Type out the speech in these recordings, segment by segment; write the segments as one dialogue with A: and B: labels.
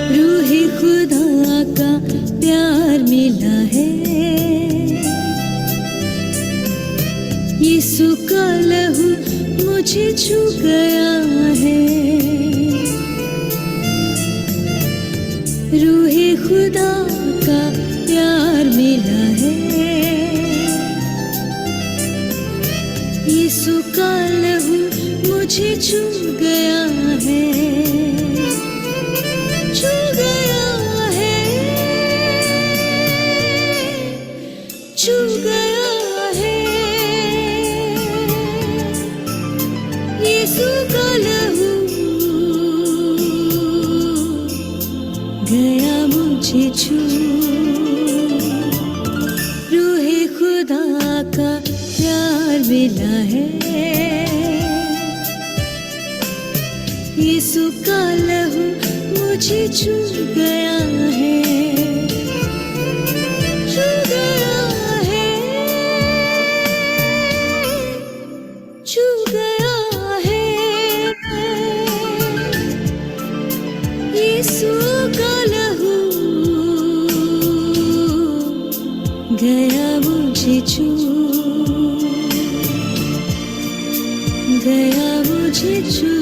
A: रूहे खुदा का प्यार मिला है, यीशु का लहू मुझे छू गया है। रूहे खुदा का प्यार मिला है, यीशु का लहू मुझे छू गया है, छू गया है, छू गया है। यीशु का लहू गया मुझे छू। रूहे खुदा का प्यार मिला है, यीशु का लहू मुझे छू गया है, छू गया है, छू गया है। यीशु का लहू गया मुझे छू, गया मुझे छू।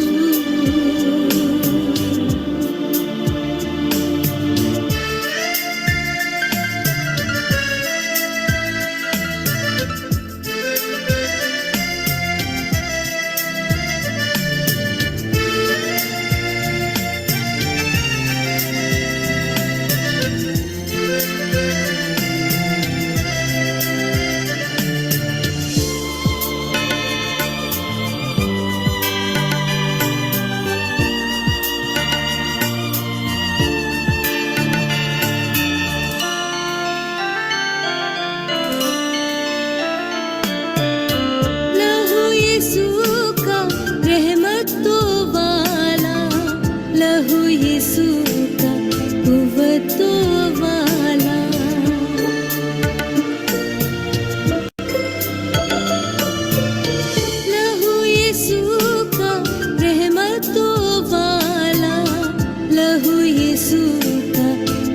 A: लहू यीशु का कुव्वतों वाला, लहू यीशु का रहमतों वाला, लहू यीशु का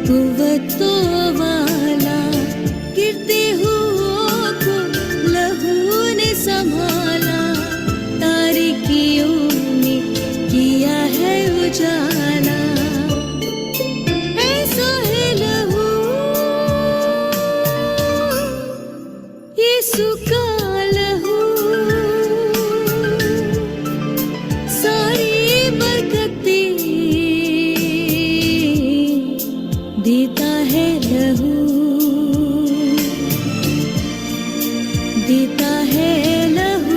A: कुव्वतों वाला। गिरते हुओं को लहू ने संभाला, तारीकियों में किया है उजाला। ऐसा है लहू यीशु का लहू, सारी बरकतें देता है लहू, देता है लहू।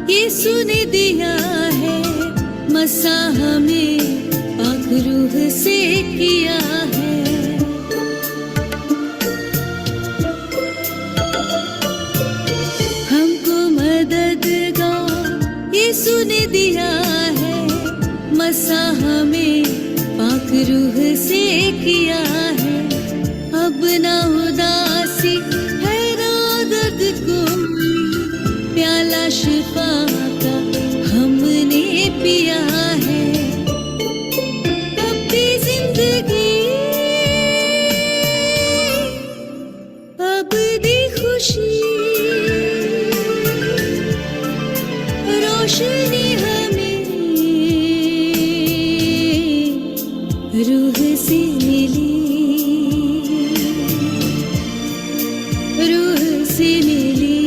A: यीशु ने दिया है, मसा हमें पाक रूह से किया है। हमको मददगार यीशु ने दिया है, मसा हमें पाक रूह से किया है। अब ना उदासी है ना दर्द को, प्याला शिफा का किया है, अब भी जिंदगी, अब दी खुशी, रोशनी हमें रूह से मिली, रूह से मिली,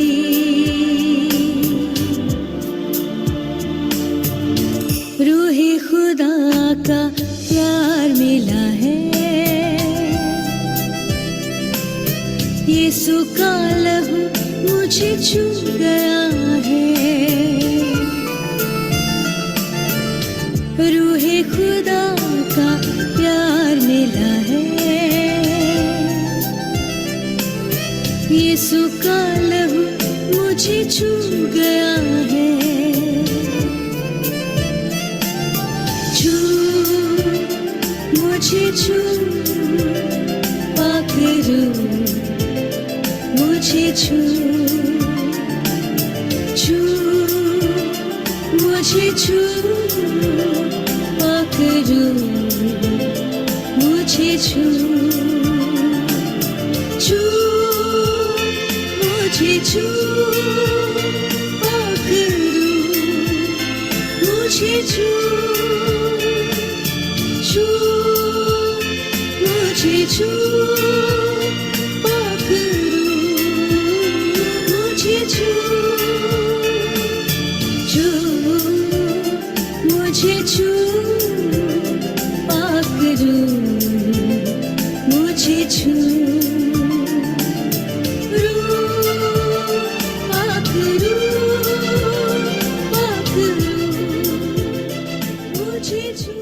A: रूहे खुदा का प्यार मिला है, यीशु का लहू मुझे छू गया है, रूहे खुदा का प्यार मिला है, यीशु का लहू मुझे छू गया है, छू, मुझे छू, पाक रूह मुझे छू, छू, मुझे छू, पाक रूह मुझे छू, छू, मुझे छू, पाक रूह मुझे छू, छू, मुझे छू, पाक रूह मुझे छू, छू, मुझे छू, पाक रूह मुझे छू, रूह, पाक रूह, पाक रूह मुझे छू।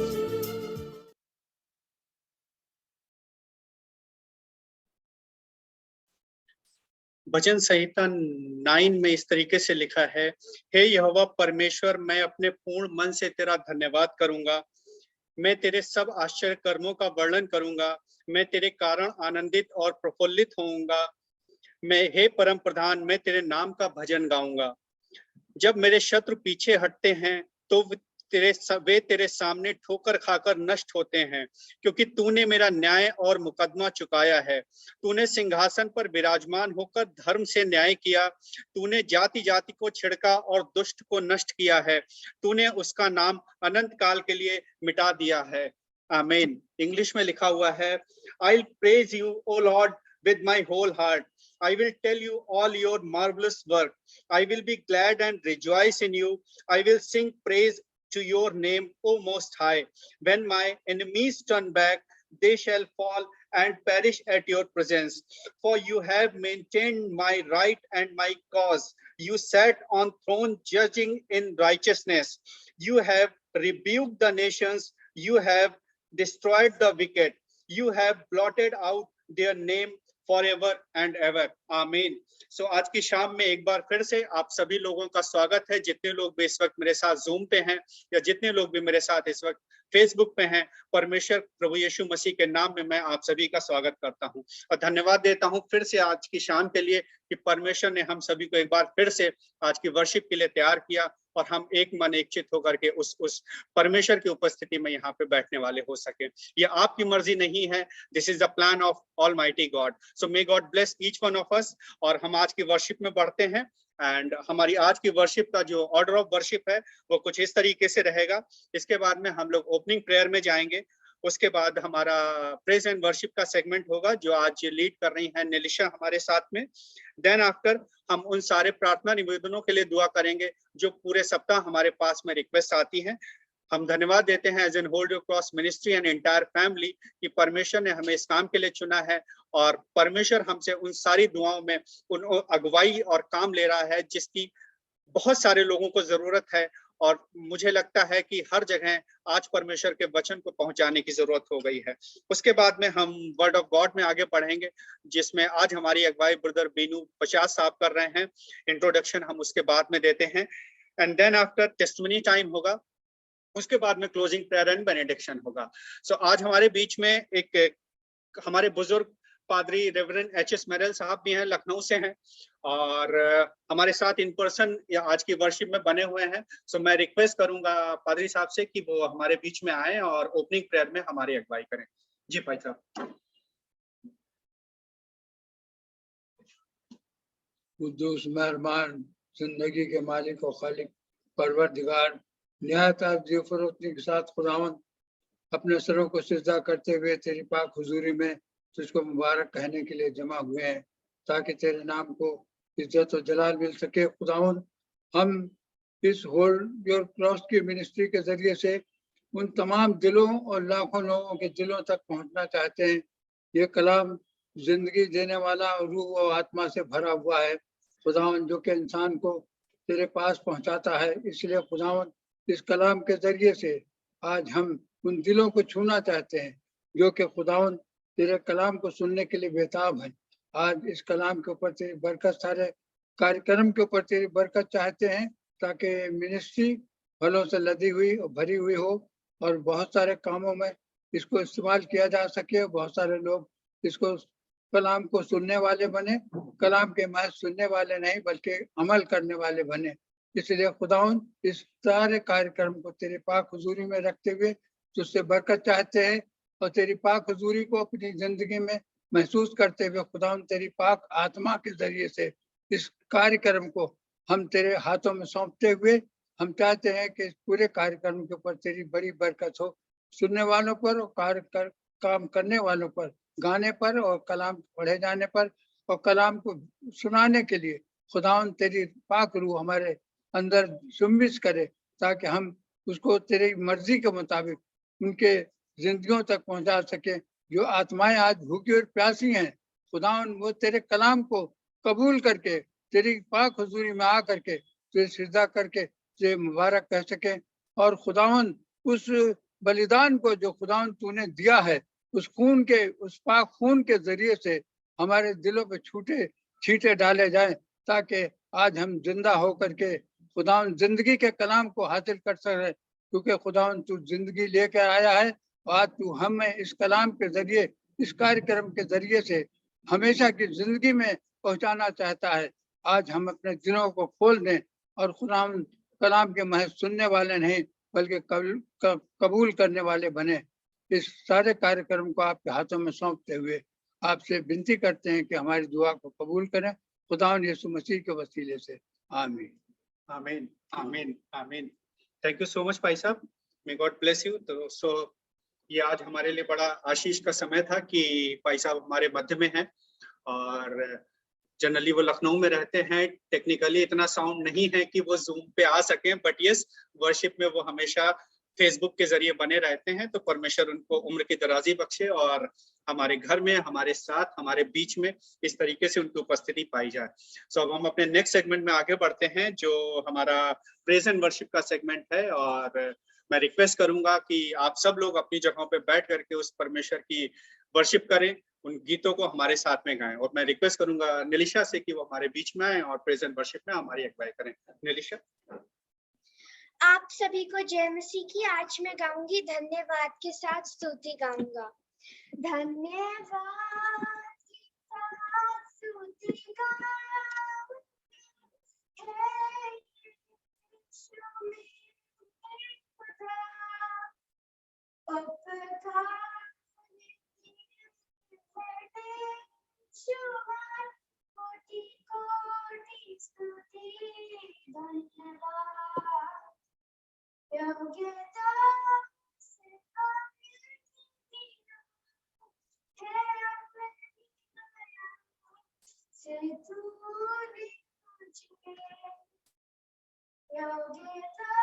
B: भजन संहिता 9 में इस तरीके से लिखा है, हे यहोवा परमेश्वर, मैं अपने पूर्ण मन से तेरा धन्यवाद करूंगा, मैं तेरे सब आश्चर्य कर्मों का वर्णन करूंगा, मैं तेरे कारण आनंदित और प्रफुल्लित होऊंगा, मैं हे परम प्रधान, मैं तेरे नाम का भजन गाऊंगा। जब मेरे शत्रु पीछे हटते हैं तो वे तेरे सामने ठोकर खाकर नष्ट होते हैं, क्योंकि तूने मेरा न्याय और मुकदमा चुकाया है। तूने सिंहासन पर विराजमान होकर धर्म से न्याय किया, तूने जाति जाति को छिड़का और दुष्ट को नष्ट किया है, तूने उसका नाम अनंत काल के लिए मिटा दिया है। आमीन। इंग्लिश में लिखा हुआ है, I will praise you O Lord with my whole heart. I will tell you all your marvelous work. I will be glad and rejoice in you. I will sing praise to your name, O Most High. When my enemies turn back, they shall fall and perish at your presence. For you have maintained my right and my cause. You sat on throne judging in righteousness. You have rebuked the nations. You have destroyed the wicked. You have blotted out their name forever and ever. आमीन। सो आज की शाम में एक बार फिर से आप सभी लोगों का स्वागत है, जितने लोग भी इस वक्त मेरे साथ जूम पे हैं या जितने लोग भी मेरे साथ इस वक्त फेसबुक पे हैं। परमेश्वर प्रभु यीशु मसीह के नाम में मैं आप सभी का स्वागत करता हूं और धन्यवाद देता हूं फिर से आज की शाम के लिए कि परमेश्वर ने हम सभी को एक बार फिर से आज की वर्शिप के लिए तैयार किया और हम एक मन एक चित्त होकर के उस परमेश्वर की उपस्थिति में यहाँ पे बैठने वाले हो सके। ये आपकी मर्जी नहीं है, this is the plan of almighty God. So may God bless each one of us. और हम आज की वर्शिप में बढ़ते हैं एंड हमारी आज की वर्शिप का जो ऑर्डर ऑफ वर्शिप है वो कुछ इस तरीके से रहेगा। इसके बाद में हम लोग ओपनिंग प्रेयर में जाएंगे, उसके बाद हमारा प्रेज एंड वर्शिप का सेगमेंट होगा जो आज लीड कर रही हैं निलिशा हमारे साथ में। देन आफ्टर हम उन सारे प्रार्थना निवेदनों के लिए दुआ करेंगे जो पूरे सप्ताह हमारे पास में रिक्वेस्ट आती हैं। हम धन्यवाद देते हैं as an hold your cross ministry and entire family कि परमेश्वर ने हमें इस काम के लिए चुना है और परमेश्वर हमसे उन सारी दुआओं में उन अगुवाई और काम ले रहा है जिसकी बहुत सारे लोगों को जरूरत है। और मुझे लगता है कि हर जगह आज परमेश्वर के वचन को पहुंचाने की जरूरत हो गई है। उसके बाद में हम वर्ड ऑफ गॉड में आगे बढ़ेंगे जिसमें आज हमारी अगुवाई ब्रदर बीनू 50 साहब कर रहे हैं। इंट्रोडक्शन हम उसके बाद में देते हैं and then after testimony time होगा, उसके बाद में क्लोजिंग प्रेयर एंड बेनेडिक्शन होगा। सो आज हमारे बीच में एक हमारे बुजुर्ग पादरी रेवरेंड एच.एस. मेरल साहब भी हैं, लखनऊ से हैं और हमारे साथ इन पर्सन या आज की वर्शिप में बने हुए हैं। सो मैं रिक्वेस्ट करूंगा पादरी साहब से कि वो हमारे बीच में आए और ओपनिंग प्रेयर में हमारी अगुवाई करें। जी भाई साहब।
C: कुद्दूस मेहरबान जिंदगी के मालिक और खालिक परवरदिगार निहायत अजीब फरोख्ती के साथ खुदावंद अपने सरों को सिजदा करते हुए तेरी पाक हुजूरी में तुझको मुबारक कहने के लिए जमा हुए हैं ताकि तेरे नाम को इज्जत और जलाल मिल सके। खुदावंद हम इस होल्ड योर क्रॉस की मिनिस्ट्री के जरिए से उन तमाम दिलों और लाखों लोगों के दिलों तक पहुंचना चाहते हैं। ये कलाम जिंदगी देने वाला और रूह और आत्मा से भरा हुआ है खुदावंद, जो कि इंसान को तेरे पास पहुंचाता है। इसलिए खुदावंद इस कलाम के जरिए से आज हम उन दिलों को छूना चाहते हैं जो कि खुदावंद तेरे कलाम को सुनने के लिए बेताब है। आज इस कलाम के ऊपर तेरी बरकत, सारे कार्यक्रम के ऊपर तेरी बरकत चाहते हैं ताकि मिनिस्ट्री फलों से लदी हुई और भरी हुई हो और बहुत सारे कामों में इसको इस्तेमाल किया जा सके। बहुत सारे लोग इसको कलाम को सुनने वाले बने, कलाम के महज सुनने वाले नहीं बल्कि अमल करने वाले बने। इसलिए खुदावंद इस सारे कार्यक्रम को तेरे पाक हुजूरी में रखते हुए तुझसे बरकत चाहते हैं और तेरी पाक हुजूरी को अपनी जिंदगी में महसूस करते हुए खुदावंद तेरी पाक आत्मा के जरिए से इस कार्यक्रम को हम तेरे हाथों में सौंपते हुए हम चाहते हैं कि इस पूरे कार्यक्रम के ऊपर तेरी बड़ी बरकत हो, सुनने वालों पर और काम करने वालों पर, गाने पर और कलाम पढ़े जाने पर और कलाम को सुनाने के लिए खुदावंद तेरी पाक रूह हमारे अंदर जुम्बिश करे ताकि हम उसको तेरी मर्जी के मुताबिक उनके जिंदगियों तक पहुंचा सके। जो आत्माएं आज भूखी और प्यासी हैं खुदावंद, वो तेरे कलाम को कबूल करके तेरी पाक हुजूरी में आ करके तुझे सिजदा करके तुझे मुबारक कह सके और खुदावंद उस बलिदान को जो खुदावंद तूने दिया है उस खून के, उस पाक खून के जरिए से हमारे दिलों पे छूटे छींटे डाले जाएं ताकि आज हम जिंदा होकर के खुदावंद जिंदगी के कलाम को हासिल कर सके। क्योंकि खुदावंद तू जिंदगी लेकर आया है और आज तू हमें इस कलाम के जरिए, इस कार्यक्रम के जरिए से हमेशा की जिंदगी में पहुंचाना चाहता है। आज हम अपने दिलों को खोल दें और खुदावंद कलाम के महज सुनने वाले नहीं बल्कि कबूल करने वाले बने। इस सारे कार्यक्रम को आपके हाथों में सौंपते हुए आपसे विनती करते हैं कि हमारी दुआ को कबूल करें खुदावंद यीशु मसीह के वसीले से, आमीन
B: आमीन आमीन आमीन। थैंक यू सो मच भाई साहब, मे गॉड ब्लेस यू। तो ये आज हमारे लिए बड़ा आशीष का समय था कि भाई साहब हमारे मध्य में हैं और जनरली वो लखनऊ में रहते हैं। टेक्निकली इतना साउंड नहीं है कि वो जूम पे आ सके, बट यस वर्शिप में वो हमेशा फेसबुक के जरिए बने रहते हैं। तो परमेश्वर उनको उम्र की दराजी बख्शे और हमारे घर में, हमारे साथ, हमारे बीच में इस तरीके से उनकी उपस्थिति पाई जाए। सो अब हम अपने नेक्स्ट सेगमेंट में आगे बढ़ते हैं जो हमारा प्रेज एंड वर्शिप का सेगमेंट है। और मैं रिक्वेस्ट करूंगा कि आप सब लोग अपनी जगहों पे बैठ करके उस परमेश्वर की वर्शिप करें, उन गीतों को हमारे साथ में गाएं। और मैं रिक्वेस्ट करूंगा निलिशा से कि वो हमारे बीच में आए और प्रेज एंड वर्शिप में हमारी अगुवाई करें। निलिशा।
D: आप सभी को जय मसीह की। आज मैं गाऊंगी धन्यवाद के साथ स्तुति गाऊंगा। धन्यवाद के साथ स्तुति गाऊं, हे यीशु मेरे खुदा, उपकार कोटि कोटि स्तुति। धन्यवाद योग्यता से से तूने मुझे योग्यता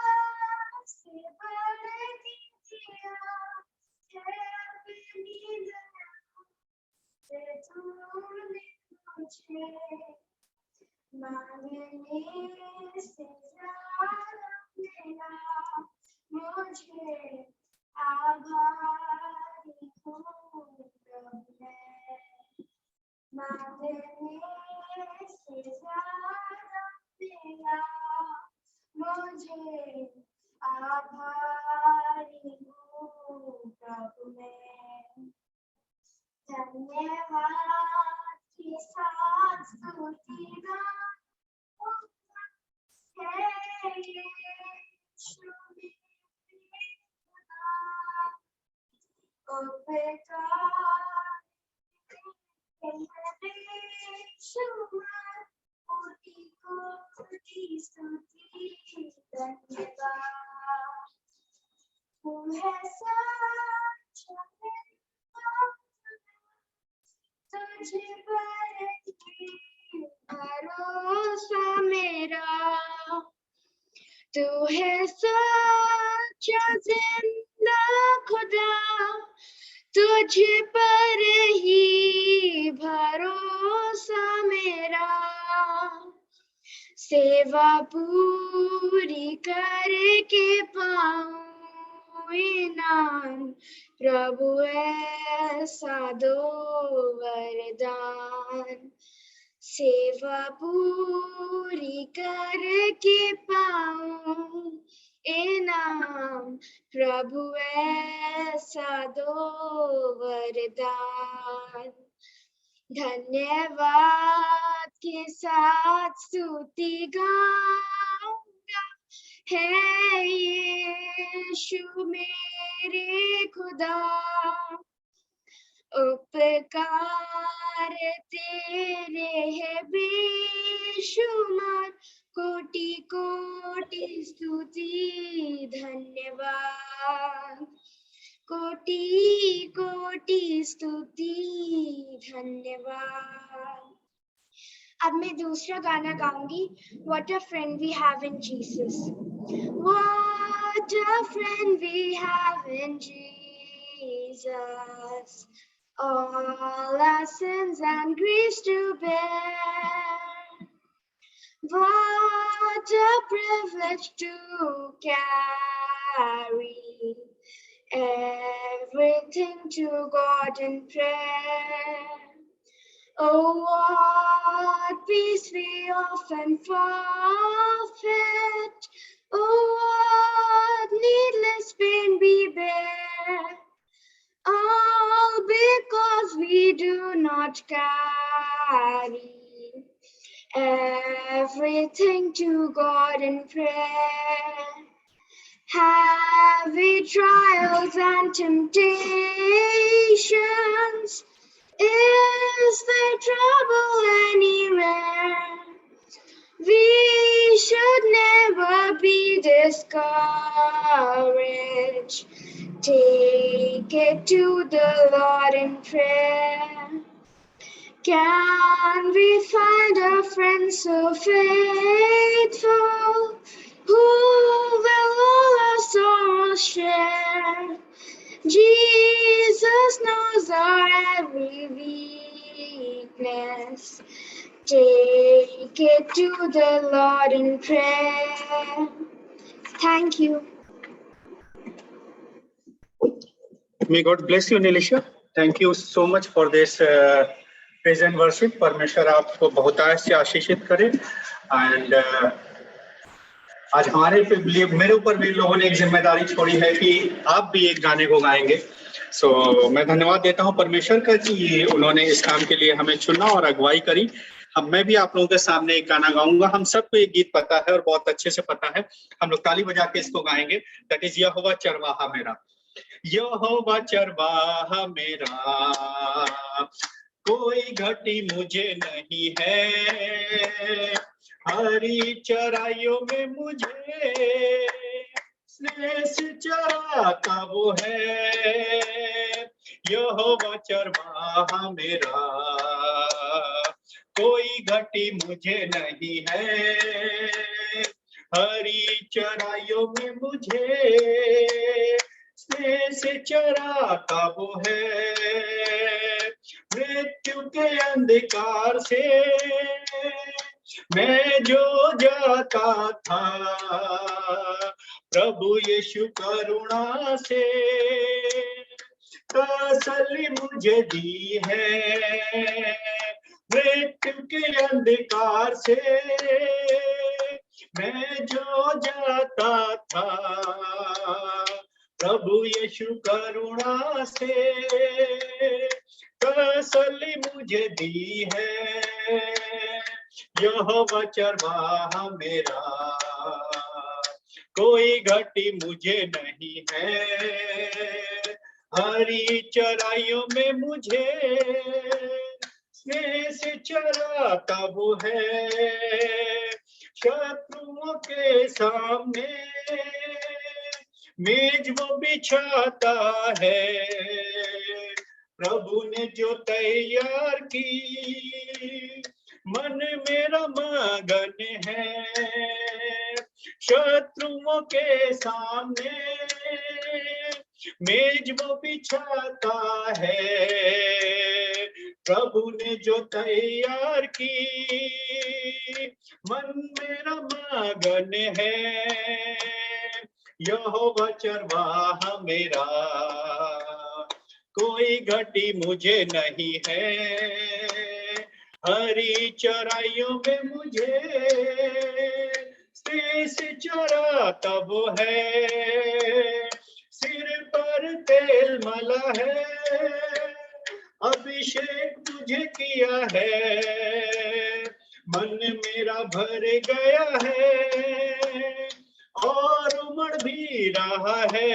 D: से बढ़ दिया है, अपनी दया से तूने मुझे मांगने से ज्यादा देना। मुझे आभारी हूँ प्रभु मैं, मांगने से ज्यादा देना। मुझे आभारी हूँ प्रभु मैं। धन्यवाद के साथ स्तुति गाऊं, यीशु मेरे खुदा, उपकार तेरे शुमार, कोटि कोटि स्तुति धन्यवाद। तू है सच्चा तुझ पर ही भरोसा मेरा, तू है सच्चा जिंदा खुदा, तुझ पर ही भरोसा मेरा। सेवा पूरी करके पाऊं इनाम, प्रभु ऐसा दो वरदान। सेवा पूरी करके पाऊं इनाम, प्रभु ऐसा दो वरदान। धन्यवाद के साथ स्तुति गाऊंगा, है यीशु मेरे खुदा। उपकार तेरे है बेशुमार, कोटि कोटि स्तुति धन्यवाद। कोटि कोटि स्तुति धन्यवाद। अब मैं दूसरा गाना गाऊंगी, What a friend we have in Jesus. What a friend we have in Jesus, all our sins and griefs to bear. What a privilege to carry everything to God in prayer. Oh, what peace we often forfeit. Oh, what needless pain we bear. All because we do not carry everything to God in prayer. Have we trials and temptations? Is there trouble anywhere? We should never be discouraged. Take it to the Lord in prayer. Can we find a friend so faithful, who will all our sorrows share? Jesus knows our every weakness. Take it to the Lord in prayer. Thank you.
B: May God bless you, Nilisha. Thank you so much for this praise and worship. परमेश्वर आपको बहुतायत से आशीषित करे। And आज हमारे लिए, मेरे ऊपर भी लोगों ने एक जिम्मेदारी छोड़ी है कि आप भी एक गाने को गाएंगे। मैं धन्यवाद देता हूं परमेश्वर का कि उन्होंने इस काम के लिए हमें चुना और अगुवाई करी। मैं भी आप लोगों के सामने एक गाना गाऊंगा। हम सबको ये गीत पता है और बहुत अच्छे से पता है। हम लोग ताली बजा के इसको गाएंगे। दैट इज यहोवा चरवाहा मेरा, यहोवा चरवाहा मेरा, कोई घटी मुझे नहीं है, हरी चराइयों में मुझे स्नेह से चराता वो है। यहोवा चरवाहा मेरा, कोई घटी मुझे नहीं है, हरी चराइयों में मुझे स्नेह से चराता वो है। मृत्यु के अंधकार से मैं जो जाता था, प्रभु यीशु करुणा से तसल्ली मुझे दी है। मृत्यु के अंधकार से मैं जो जाता था, प्रभु यीशु करुणा से तसल्ली मुझे दी है। यहोवा चरवाहा मेरा, कोई घटी मुझे नहीं है, हरी चराइयों में मुझे स्नेह से चराता वो है, शत्रुओं के सामने मेज वो बिछाता है, प्रभु ने जो तैयार की मन मेरा मगन है, शत्रुओं के सामने मेज वो बिछाता है, प्रभु ने जो तैयार की मन मेरा मगन है, यहोवा चरवाहा मेरा कोई घटी मुझे नहीं है, हरी चराइयों में मुझे स्नेह से चराता वो है, सिर पर तेल मला है, अभिषेक मुझे किया है, मन मेरा भर गया है और उमड़ भी रहा है,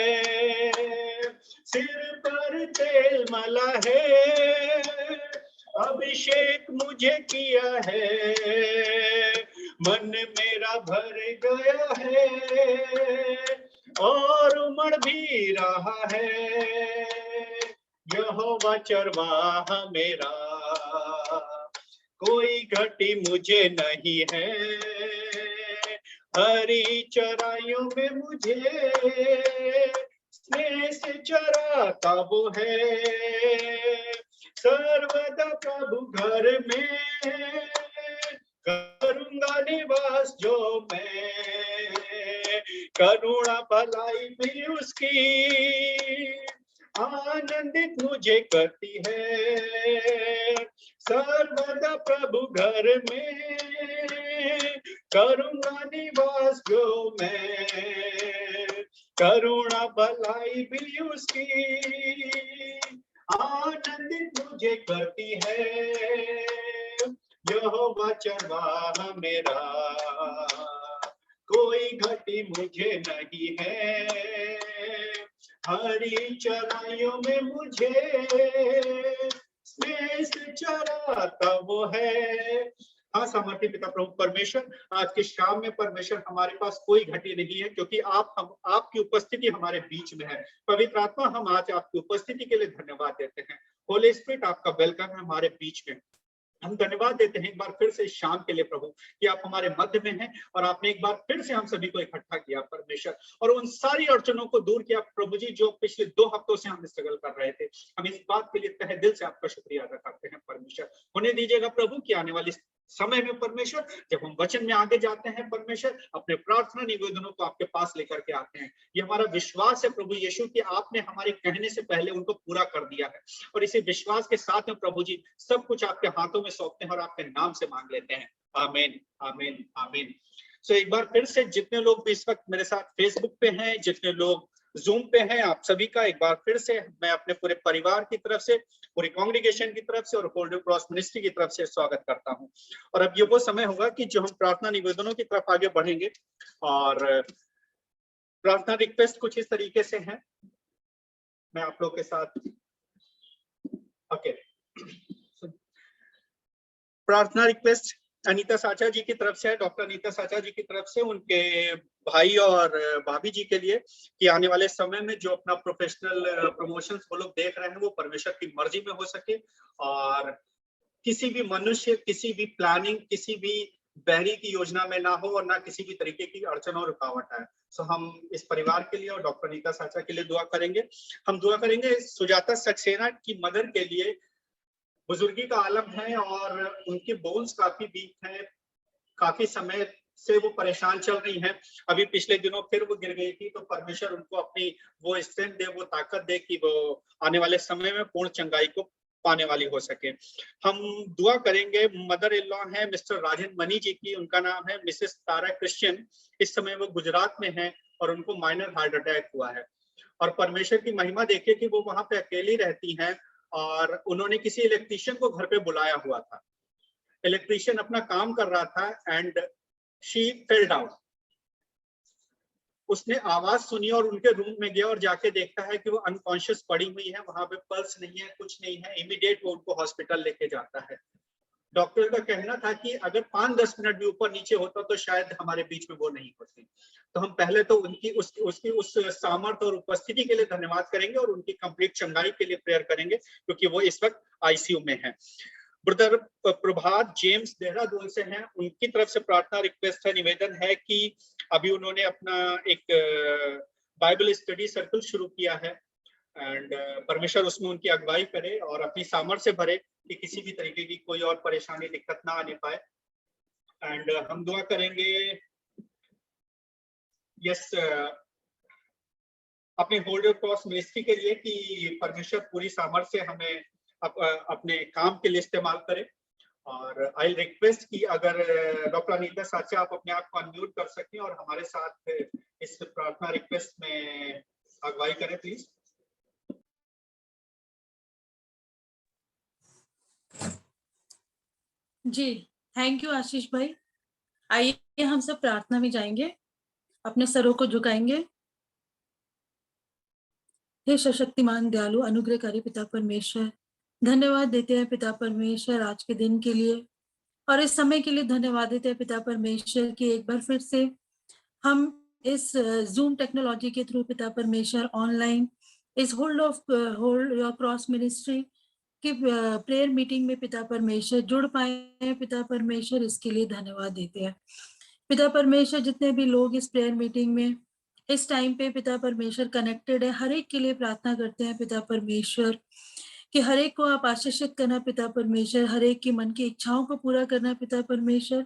B: सिर पर तेल मला है, अभिषेक मुझे किया है, मन मेरा भर गया है और उमड़ भी रहा है, यहोवा चरवाहा मेरा कोई घटी मुझे नहीं है, हरी चराइयों में मुझे स्नेह से चराता वो है, सर्वदा प्रभु घर में करूंगा निवास जो मैं, करुणा भलाई भी उसकी आनंदित मुझे करती है, सर्वदा प्रभु घर में करूंगा निवास जो मैं, करुणा भलाई भी उसकी आनंदित मुझे करती है, यहोवा चरवाहा मेरा कोई घटी मुझे नहीं है, हरी चराइयों में मुझे स्नेह से चराता वो है। हाँ सामर्थी पिता प्रभु परमेश्वर, आज के शाम में परमेश्वर हमारे पास कोई घटी नहीं है, क्योंकि आपकी उपस्थिति हमारे बीच में है। पवित्र आत्मा, हम आज आपकी उपस्थिति के लिए धन्यवाद देते हैं। होली स्पिरिट, आपका वेलकम है हमारे बीच में। हम धन्यवाद देते हैं एक बार फिर से इस शाम के लिए प्रभु कि आप हमारे मध्य में हैं और आपने एक बार फिर से हम सभी को इकट्ठा किया परमेश्वर, और उन सारी अड़चनों को दूर किया प्रभु जी जो पिछले 2 हफ्तों से हम स्ट्रगल कर रहे थे। हम इस बात के लिए तहे दिल से आपका शुक्रिया अदा करते हैं परमेश्वर। होने दीजिएगा प्रभु कि आने वाली समय में परमेश्वर जब हम वचन में आगे जाते हैं परमेश्वर, अपने प्रार्थना निवेदनों को आपके पास लेकर के आते हैं। ये हमारा विश्वास है प्रभु यीशु कि आपने हमारे कहने से पहले उनको पूरा कर दिया है, और इसी विश्वास के साथ में प्रभु जी सब कुछ आपके हाथों में सौंपते हैं और आपके नाम से मांग लेते हैं। आमीन, आमीन, आमीन। सो एक बार फिर से जितने लोग भी इस वक्त मेरे साथ फेसबुक पे हैं, जितने लोग जूम पे हैं, आप सभी का एक बार फिर से मैं अपने पूरे परिवार की तरफ से, पूरी कांग्रीगेशन की तरफ से और होल्डिंग क्रॉस मिनिस्ट्री की तरफ से स्वागत करता हूं। और अब ये वो समय होगा कि जो हम प्रार्थना निवेदनों की तरफ आगे बढ़ेंगे, और प्रार्थना रिक्वेस्ट कुछ इस तरीके से हैं, मैं आप लोग के साथ प्रार्थना रिक्वेस्ट अनीता साचा जी की तरफ से है, डॉक्टर अनीता साचा जी की तरफ से, उनके भाई और भाभी जी के लिए कि आने वाले समय में जो अपना प्रोफेशनल प्रमोशंस वो लोग देख रहे हैं वो परमेश्वर की मर्जी में हो सके, और किसी भी मनुष्य, किसी भी प्लानिंग, किसी भी बहरी की योजना में ना हो, और ना किसी भी तरीके की अड़चन और रुकावट आए। सो हम इस परिवार के लिए और डॉक्टर अनीता साचा के लिए दुआ करेंगे। हम दुआ करेंगे सुजाता सक्सेना की मदर के लिए, बुजुर्गी का आलम है और उनकी बोन्स काफी वीक है, काफी समय से वो परेशान चल रही हैं। अभी पिछले दिनों फिर वो गिर गई थी, तो परमेश्वर उनको अपनी वो स्ट्रेंथ दे, वो ताकत दे कि वो आने वाले समय में पूर्ण चंगाई को पाने वाली हो सके। हम दुआ करेंगे, मदर इन लॉ है मिस्टर राजन मनी जी की, उनका नाम है मिसेस तारा क्रिश्चियन। इस समय वो गुजरात में है और उनको माइनर हार्ट अटैक हुआ है, और परमेश्वर की महिमा देखिए कि वो वहां पे अकेली रहती हैं, और उन्होंने किसी इलेक्ट्रीशियन को घर पे बुलाया हुआ था। इलेक्ट्रीशियन अपना काम कर रहा था एंड शी फेल डाउन, उसने आवाज सुनी और उनके रूम में गया और जाके देखता है कि वो अनकॉन्शियस पड़ी हुई है, वहां पे पल्स नहीं है, कुछ नहीं है। इमीडिएट वो उनको हॉस्पिटल लेके जाता है। डॉक्टर का कहना था कि अगर 5-10 मिनट भी ऊपर नीचे होता तो शायद हमारे बीच में वो नहीं होती। तो हम पहले तो उनकी उसकी उस सामर्थ्य और उपस्थिति के लिए धन्यवाद करेंगे और उनकी कंप्लीट चंगाई के लिए प्रेयर करेंगे, क्योंकि वो इस वक्त आईसीयू में है। ब्रदर प्रभात जेम्स देहरादून से हैं, उनकी तरफ से प्रार्थना रिक्वेस्ट है, निवेदन है कि अभी उन्होंने अपना एक बाइबल स्टडी सर्कल शुरू किया है एंड परमेश्वर उसमें उनकी अगुवाई करे और अपनी सामर्थ्य भरे कि किसी भी तरीके की कोई और परेशानी दिक्कत ना आने पाए। एंड हम दुआ करेंगे यस अपने होल्डर क्रॉस मिनिस्ट्री के लिए कि परमेश्वर पूरी सामर्थ्य से हमें अपने काम के लिए इस्तेमाल करे। और आई रिक्वेस्ट कि अगर डॉक्टर अनीता साचा आप अपने आप को अनम्यूट कर सकें और हमारे साथ इस प्रार्थना रिक्वेस्ट में अगुवाई करें प्लीज।
E: जी, थैंक यू आशीष भाई। आइए हम सब प्रार्थना में जाएंगे, अपने सरों को झुकाएंगे। हे सशक्तिमान दयालु अनुग्रहकारी पिता परमेश्वर, धन्यवाद देते हैं पिता परमेश्वर आज के दिन के लिए और इस समय के लिए धन्यवाद देते हैं पिता परमेश्वर कि एक बार फिर से हम इस जूम टेक्नोलॉजी के थ्रू पिता परमेश्वर ऑनलाइन इस होल्ड योर क्रॉस मिनिस्ट्री की प्रेयर मीटिंग में पिता परमेश्वर जुड़ पाए। पिता परमेश्वर इसके लिए धन्यवाद देते हैं। पिता परमेश्वर जितने भी लोग इस प्रेयर मीटिंग में इस टाइम पे पिता परमेश्वर कनेक्टेड है, हर एक के लिए प्रार्थना करते हैं पिता परमेश्वर कि हर एक को आप आशीषित करना पिता परमेश्वर, हर एक की मन की इच्छाओं को पूरा करना पिता परमेश्वर।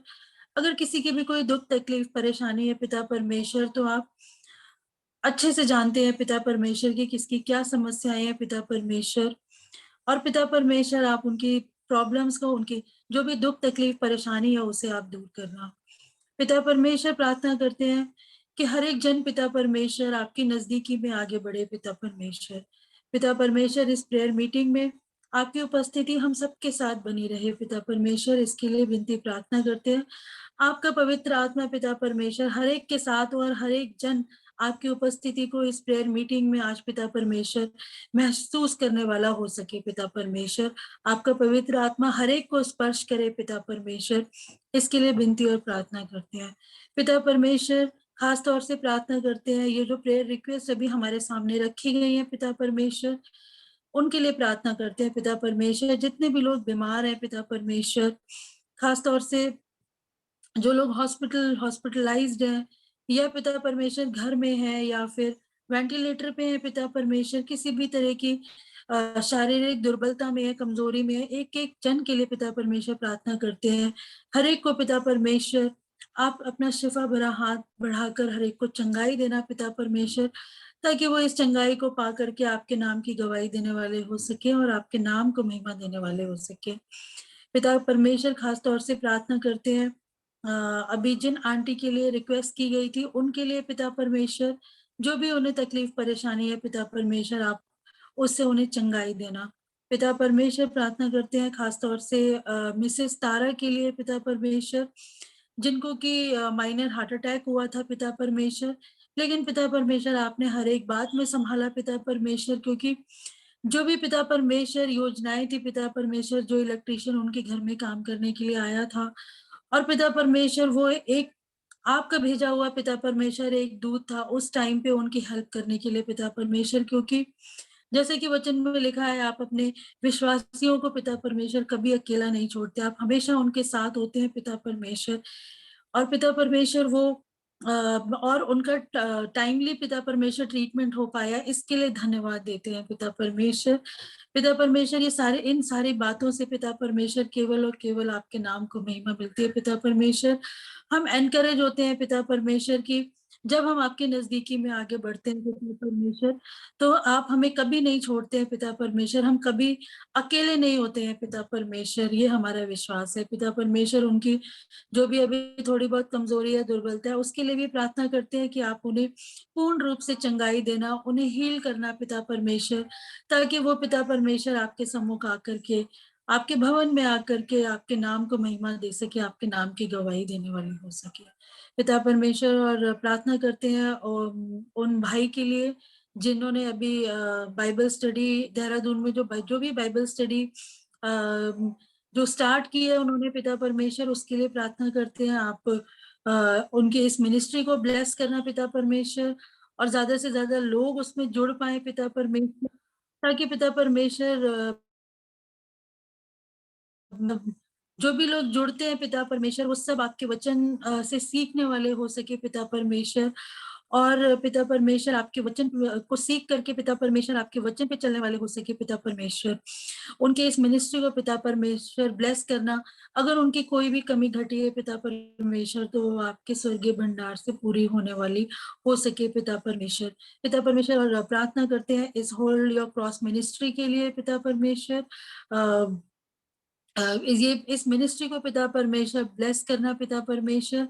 E: अगर किसी की भी कोई दुख तकलीफ परेशानी है पिता परमेश्वर, तो आप अच्छे से जानते हैं पिता परमेश्वर की किसकी क्या समस्याएं हैं पिता परमेश्वर। और पिता परमेश्वर आप उनकी प्रॉब्लम्स को, उनकी जो भी दुख तकलीफ परेशानी है उसे आप दूर करना। पिता परमेश्वर प्रार्थना करते हैं कि हर एक जन पिता परमेश्वर आपकी नजदीकी में आगे बढ़े पिता परमेश्वर। पिता परमेश्वर इस प्रेयर मीटिंग में आपकी उपस्थिति हम सबके साथ बनी रहे पिता परमेश्वर, इसके लिए विनती प्रार्थना करते हैं। आपका पवित्र आत्मा पिता परमेश्वर हर एक के साथ और हर एक जन आपकी उपस्थिति को इस प्रेयर मीटिंग में आज पिता परमेश्वर महसूस करने वाला हो सके पिता परमेश्वर। आपका पवित्र आत्मा हर एक को स्पर्श करे पिता परमेश्वर, इसके लिए विनती और प्रार्थना करते हैं। पिता परमेश्वर खास तौर से प्रार्थना करते हैं ये जो प्रेयर रिक्वेस्ट अभी हमारे सामने रखी गई है पिता परमेश्वर, उनके लिए प्रार्थना करते हैं पिता परमेश्वर। जितने भी लोग बीमार हैं पिता परमेश्वर, खास तौर से जो लोग हॉस्पिटलाइज्ड हैं या पिता परमेश्वर घर में है या फिर वेंटिलेटर पे है पिता परमेश्वर, किसी भी तरह की शारीरिक दुर्बलता में है, कमजोरी में है, एक एक जन के लिए पिता परमेश्वर प्रार्थना करते हैं। हर एक को पिता परमेश्वर आप अपना शिफा भरा हाथ बढ़ाकर हर एक को चंगाई देना पिता परमेश्वर, ताकि वो इस चंगाई को पा करके आपके नाम की गवाही देने वाले हो सके और आपके नाम को महिमा देने वाले हो सके। पिता परमेश्वर खास तौर से प्रार्थना करते हैं अभी जिन आंटी के लिए रिक्वेस्ट की गई थी उनके लिए पिता परमेश्वर, जो भी उन्हें तकलीफ परेशानी है पिता परमेश्वर आप उससे उन्हें चंगाई देना। पिता परमेश्वर प्रार्थना करते हैं खास तौर से मिसेस तारा के लिए पिता परमेश्वर, जिनको कि माइनर हार्ट अटैक हुआ था पिता परमेश्वर, लेकिन पिता परमेश्वर आपने हर एक बात में संभाला पिता परमेश्वर, क्योंकि जो भी पिता परमेश्वर योजनाएं थी पिता परमेश्वर, जो इलेक्ट्रिशियन उनके घर में काम करने के लिए आया था और पिता परमेश्वर वो एक आपका भेजा हुआ पिता परमेश्वर एक दूत था उस टाइम पे उनकी हेल्प करने के लिए पिता परमेश्वर, क्योंकि जैसे कि वचन में लिखा है आप अपने विश्वासियों को पिता परमेश्वर कभी अकेला नहीं छोड़ते, आप हमेशा उनके साथ होते हैं पिता परमेश्वर। और पिता परमेश्वर वो और उनका टाइमली पिता परमेश्वर ट्रीटमेंट हो पाया, इसके लिए धन्यवाद देते हैं पिता परमेश्वर। पिता परमेश्वर ये सारे इन सारी बातों से पिता परमेश्वर केवल और केवल आपके नाम को महिमा मिलती है पिता परमेश्वर। हम एनकरेज होते हैं पिता परमेश्वर की जब हम आपके नजदीकी में आगे बढ़ते हैं पिता परमेश्वर, तो आप हमें कभी नहीं छोड़ते हैं पिता परमेश्वर, हम कभी अकेले नहीं होते हैं पिता परमेश्वर, ये हमारा विश्वास है पिता परमेश्वर। उनकी जो भी अभी थोड़ी बहुत कमजोरी है दुर्बलता है उसके लिए भी प्रार्थना करते हैं कि आप उन्हें पूर्ण रूप से चंगाई देना, उन्हें हील करना पिता परमेश्वर, ताकि वो पिता परमेश्वर आपके सम्मुख आकर के आपके भवन में आकर के आपके नाम को महिमा दे सके, आपके नाम की गवाही देने वाली हो सके। पिता परमेश्वर और प्रार्थना करते हैं और उन भाई के लिए जिन्होंने अभी बाइबल स्टडी देहरादून में जो भी बाइबल स्टडी जो स्टार्ट की है उन्होंने पिता परमेश्वर, उसके लिए प्रार्थना करते हैं। आप उनके इस मिनिस्ट्री को ब्लेस करना पिता परमेश्वर, और ज्यादा से ज्यादा लोग उसमें जुड़ पाए पिता परमेश्वर, ताकि पिता परमेश्वर जो भी लोग जुड़ते हैं पिता परमेश्वर वो सब आपके वचन से सीखने वाले हो सके पिता परमेश्वर, और पिता परमेश्वर आपके वचन को सीख करके पिता परमेश्वर आपके वचन पे चलने वाले हो सके पिता परमेश्वर। उनके इस मिनिस्ट्री को पिता परमेश्वर ब्लेस करना। अगर उनकी कोई भी कमी घटी है पिता परमेश्वर तो वो आपके स्वर्गीय भंडार से पूरी होने वाली हो सके पिता परमेश्वर। पिता परमेश्वर और प्रार्थना करते हैं इस होल्ड योर क्रॉस मिनिस्ट्री के लिए पिता परमेश्वर। ये इस मिनिस्ट्री को पिता परमेश्वर ब्लेस करना पिता परमेश्वर।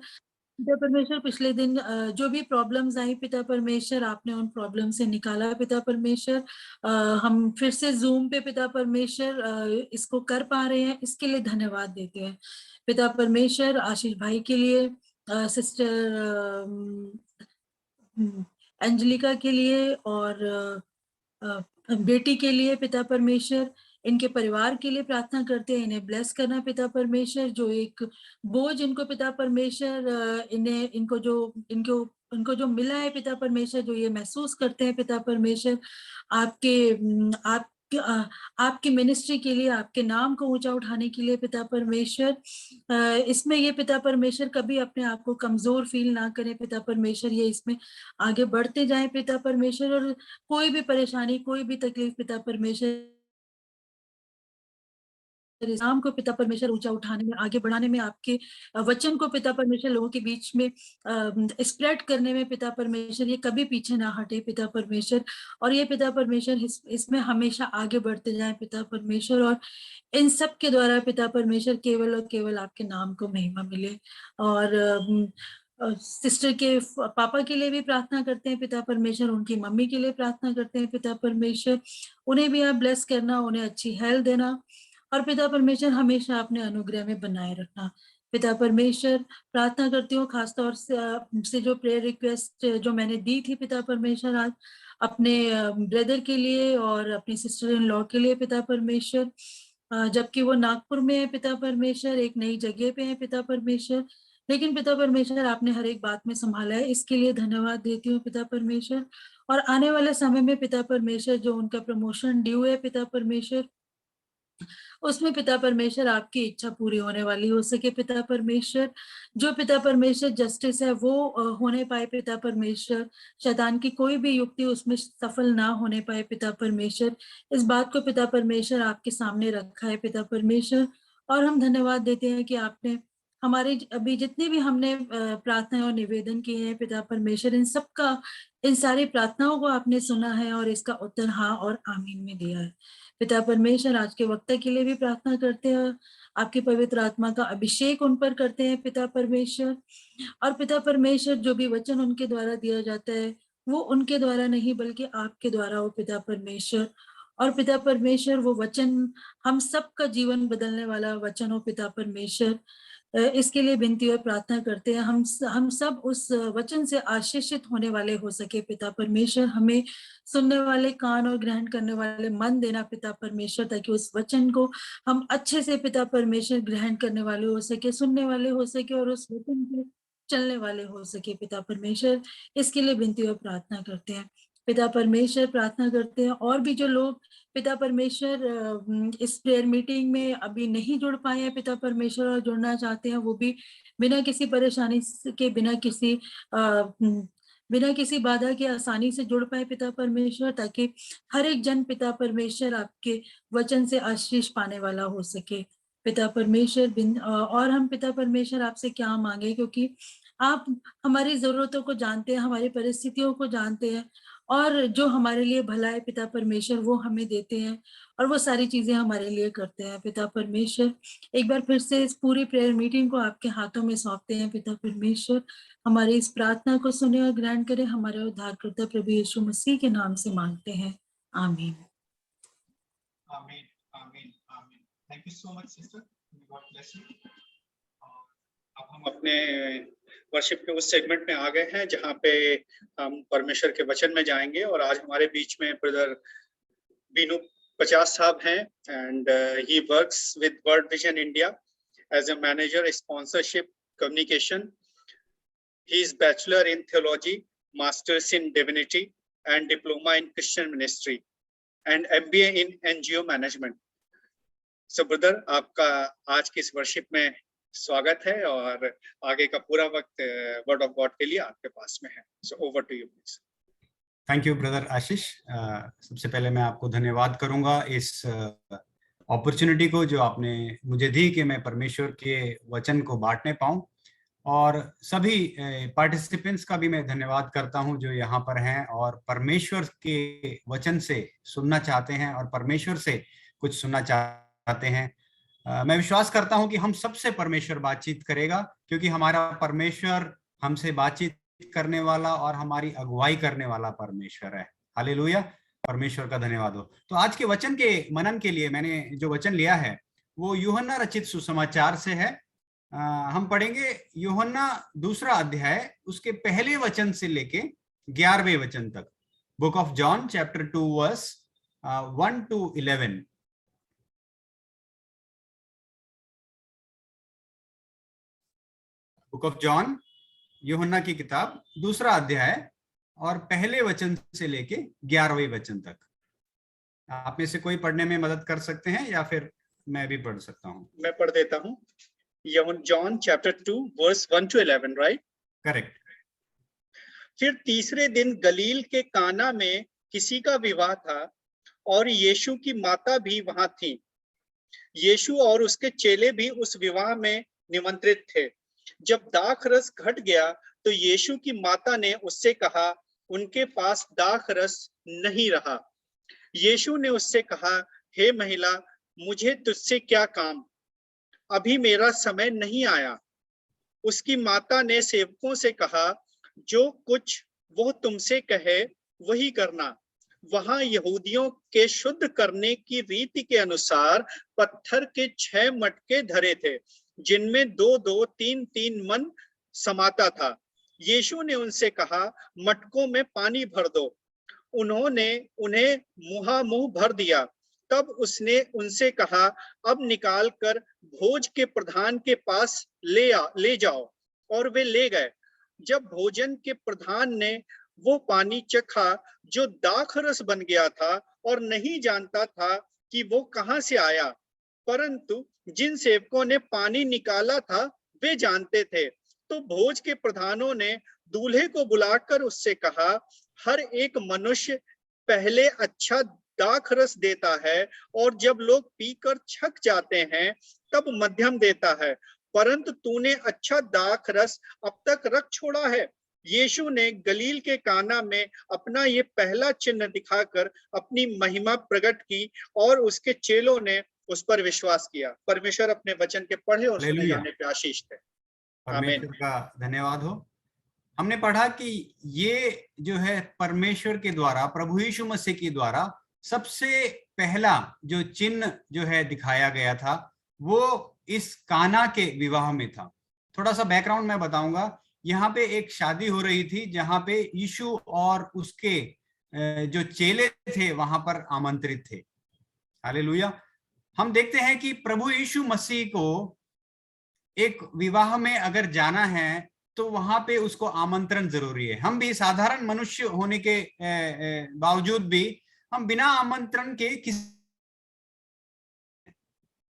E: पिता परमेश्वर पिछले दिन जो भी प्रॉब्लम्स आई पिता परमेश्वर आपने उन प्रॉब्लम से निकाला पिता परमेश्वर। हम फिर से जूम पे पिता परमेश्वर इसको कर पा रहे हैं, इसके लिए धन्यवाद देते हैं पिता परमेश्वर। आशीष भाई के लिए, सिस्टर एंजेलिका के लिए और बेटी के लिए पिता परमेश्वर, इनके परिवार के लिए प्रार्थना करते हैं, इन्हें ब्लेस करना पिता परमेश्वर। जो एक बोझ इनको पिता परमेश्वर इन्हें इनको जो मिला है पिता परमेश्वर, जो ये महसूस करते हैं पिता परमेश्वर आपकी मिनिस्ट्री के लिए, आपके नाम को ऊंचा उठाने के लिए पिता परमेश्वर। इसमें ये पिता परमेश्वर कभी अपने आप को कमजोर फील ना करें पिता परमेश्वर, ये इसमें आगे बढ़ते जाएं पिता परमेश्वर। और कोई भी परेशानी, कोई भी तकलीफ पिता परमेश्वर नाम को पिता परमेश्वर ऊंचा उठाने में, आगे बढ़ाने में, आपके वचन को पिता परमेश्वर लोगों के बीच में स्प्रेड करने में पिता परमेश्वर ये कभी पीछे ना हटे पिता परमेश्वर। और ये पिता परमेश्वर इसमें हमेशा आगे बढ़ते जाएं पिता परमेश्वर, और इन सब के द्वारा पिता परमेश्वर केवल और केवल आपके नाम को महिमा मिले। और सिस्टर के पापा के लिए भी प्रार्थना करते हैं पिता परमेश्वर, उनकी मम्मी के लिए प्रार्थना करते हैं पिता परमेश्वर। उन्हें भी आप ब्लेस करना, उन्हें अच्छी हेल्थ देना, और पिता परमेश्वर हमेशा अपने अनुग्रह में बनाए रखना पिता परमेश्वर। प्रार्थना करती हूँ खासतौर से जो प्रेयर रिक्वेस्ट जो मैंने दी थी पिता परमेश्वर आज अपने ब्रदर के लिए और अपनी सिस्टर इन लॉ के लिए पिता परमेश्वर, जबकि वो नागपुर में है पिता परमेश्वर, एक नई जगह पे है पिता परमेश्वर, लेकिन पिता परमेश्वर आपने हर एक बात में संभाला है, इसके लिए धन्यवाद देती हूँ पिता परमेश्वर। और आने वाले समय में पिता परमेश्वर जो उनका प्रमोशन ड्यू है पिता परमेश्वर, उसमें पिता परमेश्वर आपकी इच्छा पूरी होने वाली हो सके पिता परमेश्वर। जो पिता परमेश्वर जस्टिस है वो होने पाए पिता परमेश्वर, शैतान की कोई भी युक्ति उसमें सफल ना होने पाए पिता परमेश्वर। इस बात को पिता परमेश्वर आपके सामने रखा है पिता परमेश्वर, और हम धन्यवाद देते हैं कि आपने हमारे अभी जितने भी हमने प्रार्थनाएं और निवेदन किए हैं पिता परमेश्वर, इन सारी प्रार्थनाओं को आपने सुना है और इसका उत्तर हाँ और आमीन में दिया है पिता परमेश्वर। आज के वक्ता के लिए भी प्रार्थना करते हैं, आपकी पवित्र आत्मा का अभिषेक उन पर करते हैं पिता परमेश्वर। और पिता परमेश्वर जो भी वचन उनके द्वारा दिया जाता है वो उनके द्वारा नहीं बल्कि आपके द्वारा हो पिता परमेश्वर। और पिता परमेश्वर वो वचन हम सबका जीवन बदलने वाला वचन हो पिता परमेश्वर। इसके लिए विनती और प्रार्थना करते हैं हम सब उस वचन से आशीषित होने वाले हो सके पिता परमेश्वर। हमें सुनने वाले कान और ग्रहण करने वाले मन देना पिता परमेश्वर, ताकि उस वचन को हम अच्छे से पिता परमेश्वर ग्रहण करने वाले हो सके, सुनने वाले हो सके और उस वचन पे चलने वाले हो सके पिता परमेश्वर। इसके लिए विनती और प्रार्थना करते हैं पिता परमेश्वर। प्रार्थना करते हैं और भी जो लोग पिता परमेश्वर इस प्रेयर मीटिंग में अभी नहीं जुड़ पाए हैं पिता परमेश्वर और जुड़ना चाहते हैं, वो भी बिना किसी परेशानी के, बिना किसी बाधा के आसानी से जुड़ पाए पिता परमेश्वर, ताकि हर एक जन पिता परमेश्वर आपके वचन से आशीष पाने वाला हो सके पिता परमेश्वर। और हम पिता परमेश्वर आपसे क्या मांगे, क्योंकि आप हमारी जरूरतों को जानते हैं, हमारी परिस्थितियों को जानते हैं, और जो हमारे लिए भला है पिता परमेश्वर वो हमें देते हैं और वो सारी चीजें हमारे लिए करते हैं पिता परमेश्वर। एक बार फिर से इस पूरी प्रेयर मीटिंग को आपके हाथों में सौंपते हैं पिता परमेश्वर। हमारी इस प्रार्थना को सुने और ग्रहण करें, हमारे उद्धारकर्ता प्रभु यीशु मसीह के नाम से मांगते हैं, आमीन।
B: आमीन, आमीन, आमीन। Thank you so much sister, God bless you. अब हम अपने वर्शिप के उस सेगमेंट में आ गए हैं जहाँ पे हम परमेश्वर के वचन में जाएंगे, और आज हमारे बीच में ब्रदर बीनू 50 साहब हैं, and he works with World Vision India as a manager sponsorship communication. He is bachelor in theology, masters in divinity, and diploma in Christian ministry, and MBA in NGO management. So brother, आपका आज की इस worship में स्वागत है, और आगे का पूरा वक्त वर्ड ऑफ गॉड के लिए आपके पास में है. So over to you please.
F: Thank you brother Ashish. सबसे पहले मैं आपको धन्यवाद करूंगा इस अपॉर्चुनिटी को जो आपने मुझे दी कि मैं परमेश्वर के वचन को बांटने पाऊं, और सभी पार्टिसिपेंट्स का भी मैं धन्यवाद करता हूं जो यहाँ पर हैं और परमेश्वर के वचन से सुनना चाहते हैं और परमेश्वर से कुछ सुनना चाहते हैं. मैं विश्वास करता हूं कि हम सबसे परमेश्वर बातचीत करेगा, क्योंकि हमारा परमेश्वर हमसे बातचीत करने वाला और हमारी अगुवाई करने वाला परमेश्वर है. हालेलुया, परमेश्वर का धन्यवाद हो. तो आज के वचन के मनन के लिए मैंने जो वचन लिया है वो यूहन्ना रचित सुसमाचार से है. हम पढ़ेंगे यूहन्ना 2 अध्याय उसके पहले वचन से लेके 11वें वचन तक. Book of John chapter 2 verse 1 to 11. Book of John, Yuhanna की किताब 2 अध्याय और पहले वचन से लेके 11वें वचन तक. आप में से कोई पढ़ने में मदद कर सकते हैं या फिर मैं भी पढ़ सकता हूँ?
B: मैं पढ़ देता हूँ. John chapter 2 verse 1 to 11, right?
F: Correct.
B: फिर तीसरे दिन गलील के काना में किसी का विवाह था, और यीशु की माता भी वहां थी. यीशु और उसके चेले भी उस विवाह में निमंत्रित थे. जब दाख रस घट गया तो यीशु की माता ने उससे कहा, उनके पास दाख रस नहीं रहा. यीशु ने उससे कहा, हे महिला, मुझे तुझसे क्या काम, अभी मेरा समय नहीं आया. उसकी माता ने सेवकों से कहा, जो कुछ वो तुमसे कहे वही करना. वहां यहूदियों के शुद्ध करने की रीति के अनुसार पत्थर के 6 मटके धरे थे, जिनमें 2-2, 3-3 मन समाता था. यीशु ने उनसे कहा, मटकों में पानी भर दो. उन्होंने उन्हें मुहामुह भर दिया. तब उसने उनसे कहा, अब निकाल कर भोज के प्रधान के पास ले जाओ. और वे ले गए. जब भोजन के प्रधान ने वो पानी चखा जो दाखरस बन गया था, और नहीं जानता था कि वो कहां से आया, परंतु जिन सेवकों ने पानी निकाला था वे जानते थे, तो भोज के प्रधानों ने दूल्हे को बुलाकर उससे कहा, हर एक मनुष्य पहले अच्छा दाखरस देता है, और जब लोग पीकर छक जाते हैं तब मध्यम देता है, परंतु तूने अच्छा दाखरस अब तक रख छोड़ा है. यीशु ने गलील के काना में अपना ये पहला चिन्ह दिखाकर अपनी महिमा प्रकट की, और उसके चेलों ने उस पर विश्वास किया. परमेश्वर अपने वचन के पढ़े और सुने जाने पे आशीष दे.
F: परमेश्वर का धन्यवाद हो. हमने पढ़ा कि ये जो है परमेश्वर के द्वारा, प्रभु यीशु मसीह के द्वारा सबसे पहला जो चिन्ह जो है दिखाया गया था वो इस काना के विवाह में था. थोड़ा सा बैकग्राउंड मैं बताऊंगा. यहाँ पे एक शादी हो रही थी जहाँ पे यीशु और उसके जो चेले थे वहां पर आमंत्रित थे. हालेलुया. हम देखते हैं कि प्रभु यीशु मसीह को एक विवाह में अगर जाना है तो वहां पे उसको आमंत्रण जरूरी है. हम भी साधारण मनुष्य होने के बावजूद भी हम बिना आमंत्रण के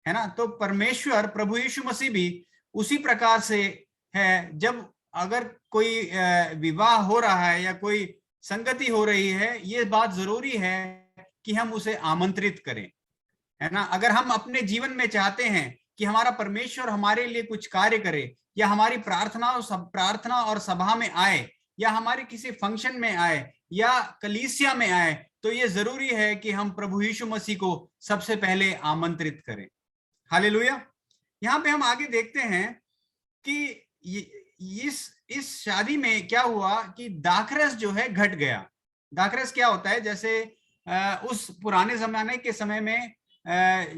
F: है ना. तो परमेश्वर प्रभु यीशु मसीह भी उसी प्रकार से है. जब अगर कोई विवाह हो रहा है या कोई संगति हो रही है, ये बात जरूरी है कि हम उसे आमंत्रित करें, है ना. अगर हम अपने जीवन में चाहते हैं कि हमारा परमेश्वर हमारे लिए कुछ कार्य करे, या हमारी प्रार्थना और सभा में आए, या हमारे किसी फंक्शन में आए, या कलीसिया में आए, तो ये जरूरी है कि हम प्रभु यीशु मसीह को सबसे पहले आमंत्रित करें. हालेलुया. यहाँ पे हम आगे देखते हैं कि इस शादी में क्या हुआ कि दाखरस जो है घट गया. दाखरस क्या होता है? जैसे उस पुराने जमाने के समय में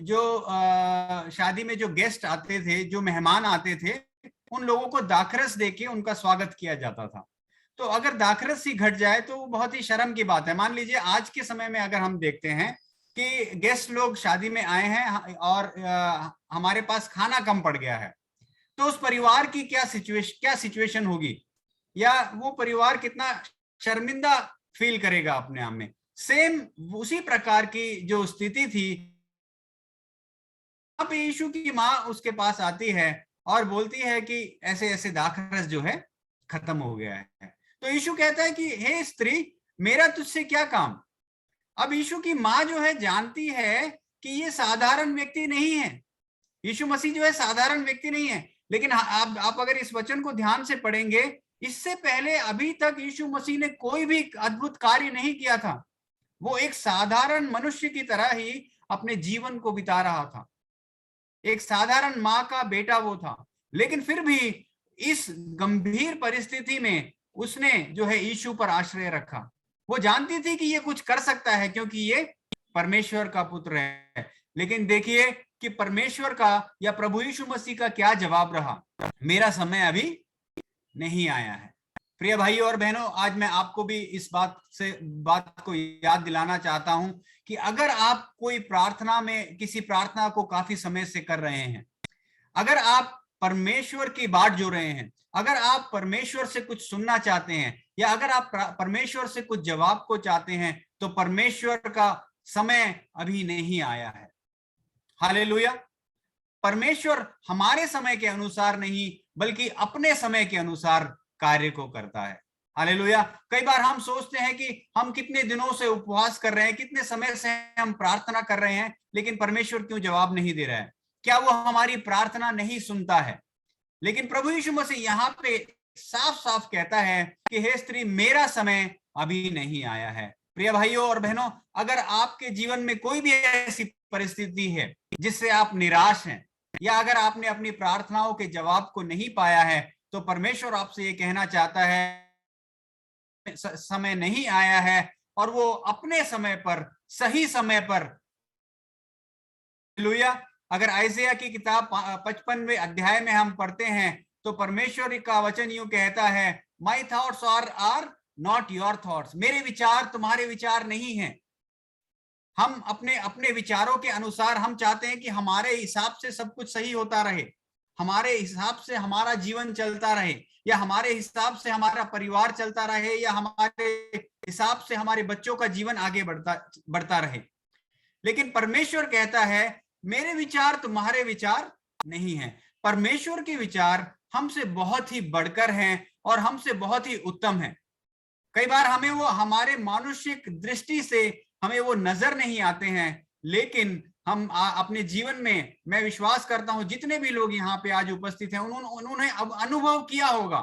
F: जो शादी में जो गेस्ट आते थे, जो मेहमान आते थे, उन लोगों को दाखरस देके उनका स्वागत किया जाता था। तो अगर दाखरस ही घट जाए तो बहुत ही शर्म की बात है। मान लीजिए आज के समय में अगर हम देखते हैं कि गेस्ट लोग शादी में आए हैं और हमारे पास खाना कम पड़ गया है, तो उस परिवार की क्या सिचुएशन होगी, या वो परिवार कितना शर्मिंदा फील करेगा अपने आप में। सेम उसी प्रकार की जो स्थिति थी, अब यीशु की माँ उसके पास आती है और बोलती है कि ऐसे ऐसे दाखरस जो है खत्म हो गया है। तो यीशु कहता है कि हे स्त्री, मेरा तुझसे क्या काम। अब यीशु की माँ जो है जानती है कि ये साधारण व्यक्ति नहीं है, यीशु मसीह जो है साधारण व्यक्ति नहीं है। लेकिन आप अगर इस वचन को ध्यान से पढ़ेंगे, इससे पहले अभी तक यीशु मसीह ने कोई भी अद्भुत कार्य नहीं किया था। वो एक साधारण मनुष्य की तरह ही अपने जीवन को बिता रहा था, एक साधारण माँ का बेटा वो था। लेकिन फिर भी इस गंभीर परिस्थिति में उसने जो है यीशु पर आश्रय रखा। वो जानती थी कि ये कुछ कर सकता है क्योंकि ये परमेश्वर का पुत्र है। लेकिन देखिए कि परमेश्वर का या प्रभु यीशु मसीह का क्या जवाब रहा, मेरा समय अभी नहीं आया है। प्रिय भाइयों और बहनों, आज मैं आपको भी इस बात को याद दिलाना चाहता हूं कि अगर आप कोई प्रार्थना में किसी प्रार्थना को काफी समय से कर रहे हैं, अगर आप परमेश्वर की बाट जो रहे हैं, अगर आप परमेश्वर से कुछ सुनना चाहते हैं, या अगर आप परमेश्वर से कुछ जवाब को चाहते हैं, तो परमेश्वर का समय अभी नहीं आया है। हालेलुया। परमेश्वर हमारे समय के अनुसार नहीं बल्कि अपने समय के अनुसार कार्य को करता है। हालेलुया। कई बार हम सोचते हैं कि हम कितने दिनों से उपवास कर रहे हैं, कितने समय से हम प्रार्थना कर रहे हैं, लेकिन परमेश्वर क्यों जवाब नहीं दे रहा है? क्या वो हमारी प्रार्थना नहीं सुनता है? लेकिन प्रभु यीशु मसीह यहाँ पे साफ साफ कहता है कि हे स्त्री, मेरा समय अभी नहीं आया है। प्रिय भाइयों और बहनों, अगर आपके जीवन में कोई भी ऐसी परिस्थिति है जिससे आप निराश हैं, या अगर आपने अपनी प्रार्थनाओं के जवाब को नहीं पाया है, तो परमेश्वर आपसे ये कहना चाहता है समय नहीं आया है, और वो अपने समय पर, सही समय पर। हालेलुया। अगर आइज़ाया की किताब 55वें अध्याय में हम पढ़ते हैं तो परमेश्वर का वचन यूं कहता है, my thoughts are not your thoughts. मेरे विचार तुम्हारे विचार नहीं हैं। हम अपने विचारों के अनुसार हम चाहते हैं कि हमारे हिसाब से सब कुछ सही होता रहे, हमारे हिसाब से हमारा जीवन चलता रहे, या हमारे हिसाब से हमारा परिवार चलता रहे, या हमारे हिसाब से हमारे बच्चों का जीवन आगे बढ़ता रहे। लेकिन परमेश्वर कहता है, मेरे विचार तुम्हारे विचार नहीं हैं। परमेश्वर के विचार हमसे बहुत ही बढ़कर हैं और हमसे बहुत ही उत्तम हैं। कई बार हमें वो हमारे मानुषिक दृष्टि से हमें वो नजर नहीं आते हैं, लेकिन हम अपने जीवन में, मैं विश्वास करता हूं जितने भी लोग यहाँ पे आज उपस्थित हैं, उन्होंने अब अनुभव किया होगा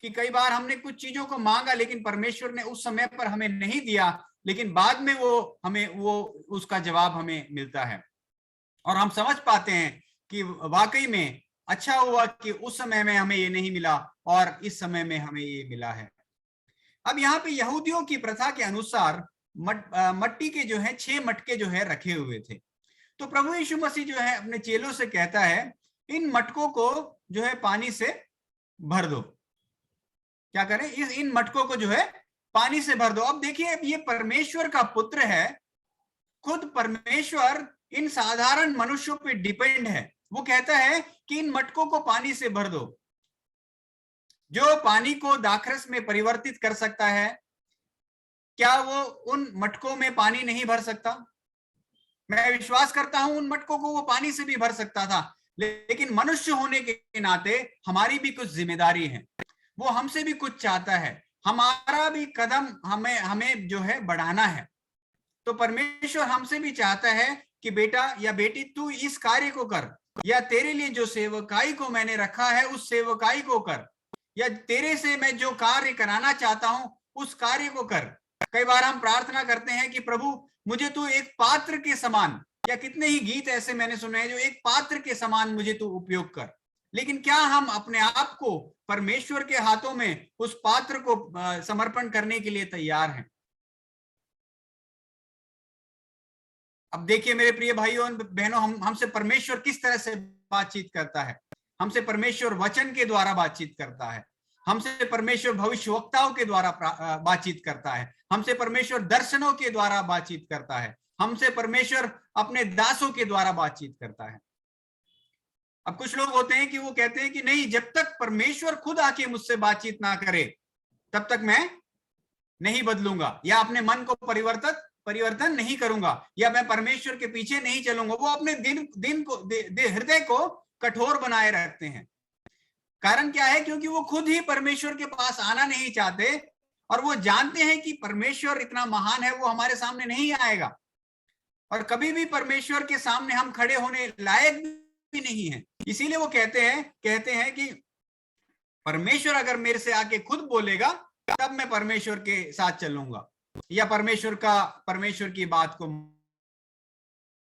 F: कि कई बार हमने कुछ चीजों को मांगा लेकिन परमेश्वर ने उस समय पर हमें नहीं दिया, लेकिन बाद में वो उसका जवाब हमें मिलता है और हम समझ पाते हैं कि वाकई में अच्छा हुआ कि उस समय में हमें ये नहीं मिला और इस समय में हमें ये मिला है। अब यहाँ पे यहूदियों की प्रथा के अनुसार मट्टी के जो है 6 मटके जो है रखे हुए थे। तो प्रभु यीशु मसीह जो है अपने चेलों से कहता है, इन मटकों को जो है पानी से भर दो। क्या करें? इन मटकों को जो है पानी से भर दो। अब देखिए, ये परमेश्वर का पुत्र है, खुद परमेश्वर इन साधारण मनुष्यों पे डिपेंड है। वो कहता है कि इन मटकों को पानी से भर दो। जो पानी को दाखरस में परिवर्तित कर सकता है, क्या वो उन मटकों में पानी नहीं भर सकता? मैं विश्वास करता हूं उन मटकों को वो पानी से भी भर सकता था, लेकिन मनुष्य होने के नाते हमारी भी कुछ जिम्मेदारी है। वो हमसे भी कुछ चाहता है, हमारा भी कदम हमें जो है बढ़ाना है। तो परमेश्वर हमसे भी चाहता है कि बेटा या बेटी, तू इस कार्य को कर, या तेरे लिए जो सेवकाई को मैंने रखा है उस सेवकाई को कर, या तेरे से मैं जो कार्य कराना चाहता हूं उस कार्य को कर। कई बार हम प्रार्थना करते हैं कि प्रभु मुझे तू एक पात्र के समान, या कितने ही गीत ऐसे मैंने सुने हैं जो एक पात्र के समान मुझे तू उपयोग कर। लेकिन क्या हम अपने आप को परमेश्वर के हाथों में उस पात्र को समर्पण करने के लिए तैयार हैं? अब देखिए मेरे प्रिय भाइयों और बहनों, हमसे परमेश्वर किस तरह से बातचीत करता है। हमसे परमेश्वर वचन के द्वारा बातचीत करता है, हमसे परमेश्वर भविष्यवक्ताओं के द्वारा बातचीत करता है, हमसे परमेश्वर दर्शनों के द्वारा बातचीत करता है, हमसे परमेश्वर अपने दासों के द्वारा बातचीत करता है। अब कुछ लोग होते हैं कि वो कहते हैं कि नहीं, जब तक परमेश्वर खुद आके मुझसे बातचीत ना करे तब तक मैं नहीं बदलूंगा, या अपने मन को परिवर्तन नहीं करूंगा, या मैं परमेश्वर के पीछे नहीं चलूंगा। वो अपने हृदय को कठोर बनाए रखते हैं। कारण क्या है? क्योंकि वो खुद ही परमेश्वर के पास आना नहीं चाहते, और वो जानते हैं कि परमेश्वर इतना महान है, वो हमारे सामने नहीं आएगा, और कभी भी परमेश्वर के सामने हम खड़े होने लायक भी नहीं है। इसीलिए वो कहते हैं कि परमेश्वर अगर मेरे से आके खुद बोलेगा तब मैं परमेश्वर के साथ चलूंगा, या परमेश्वर की बात को।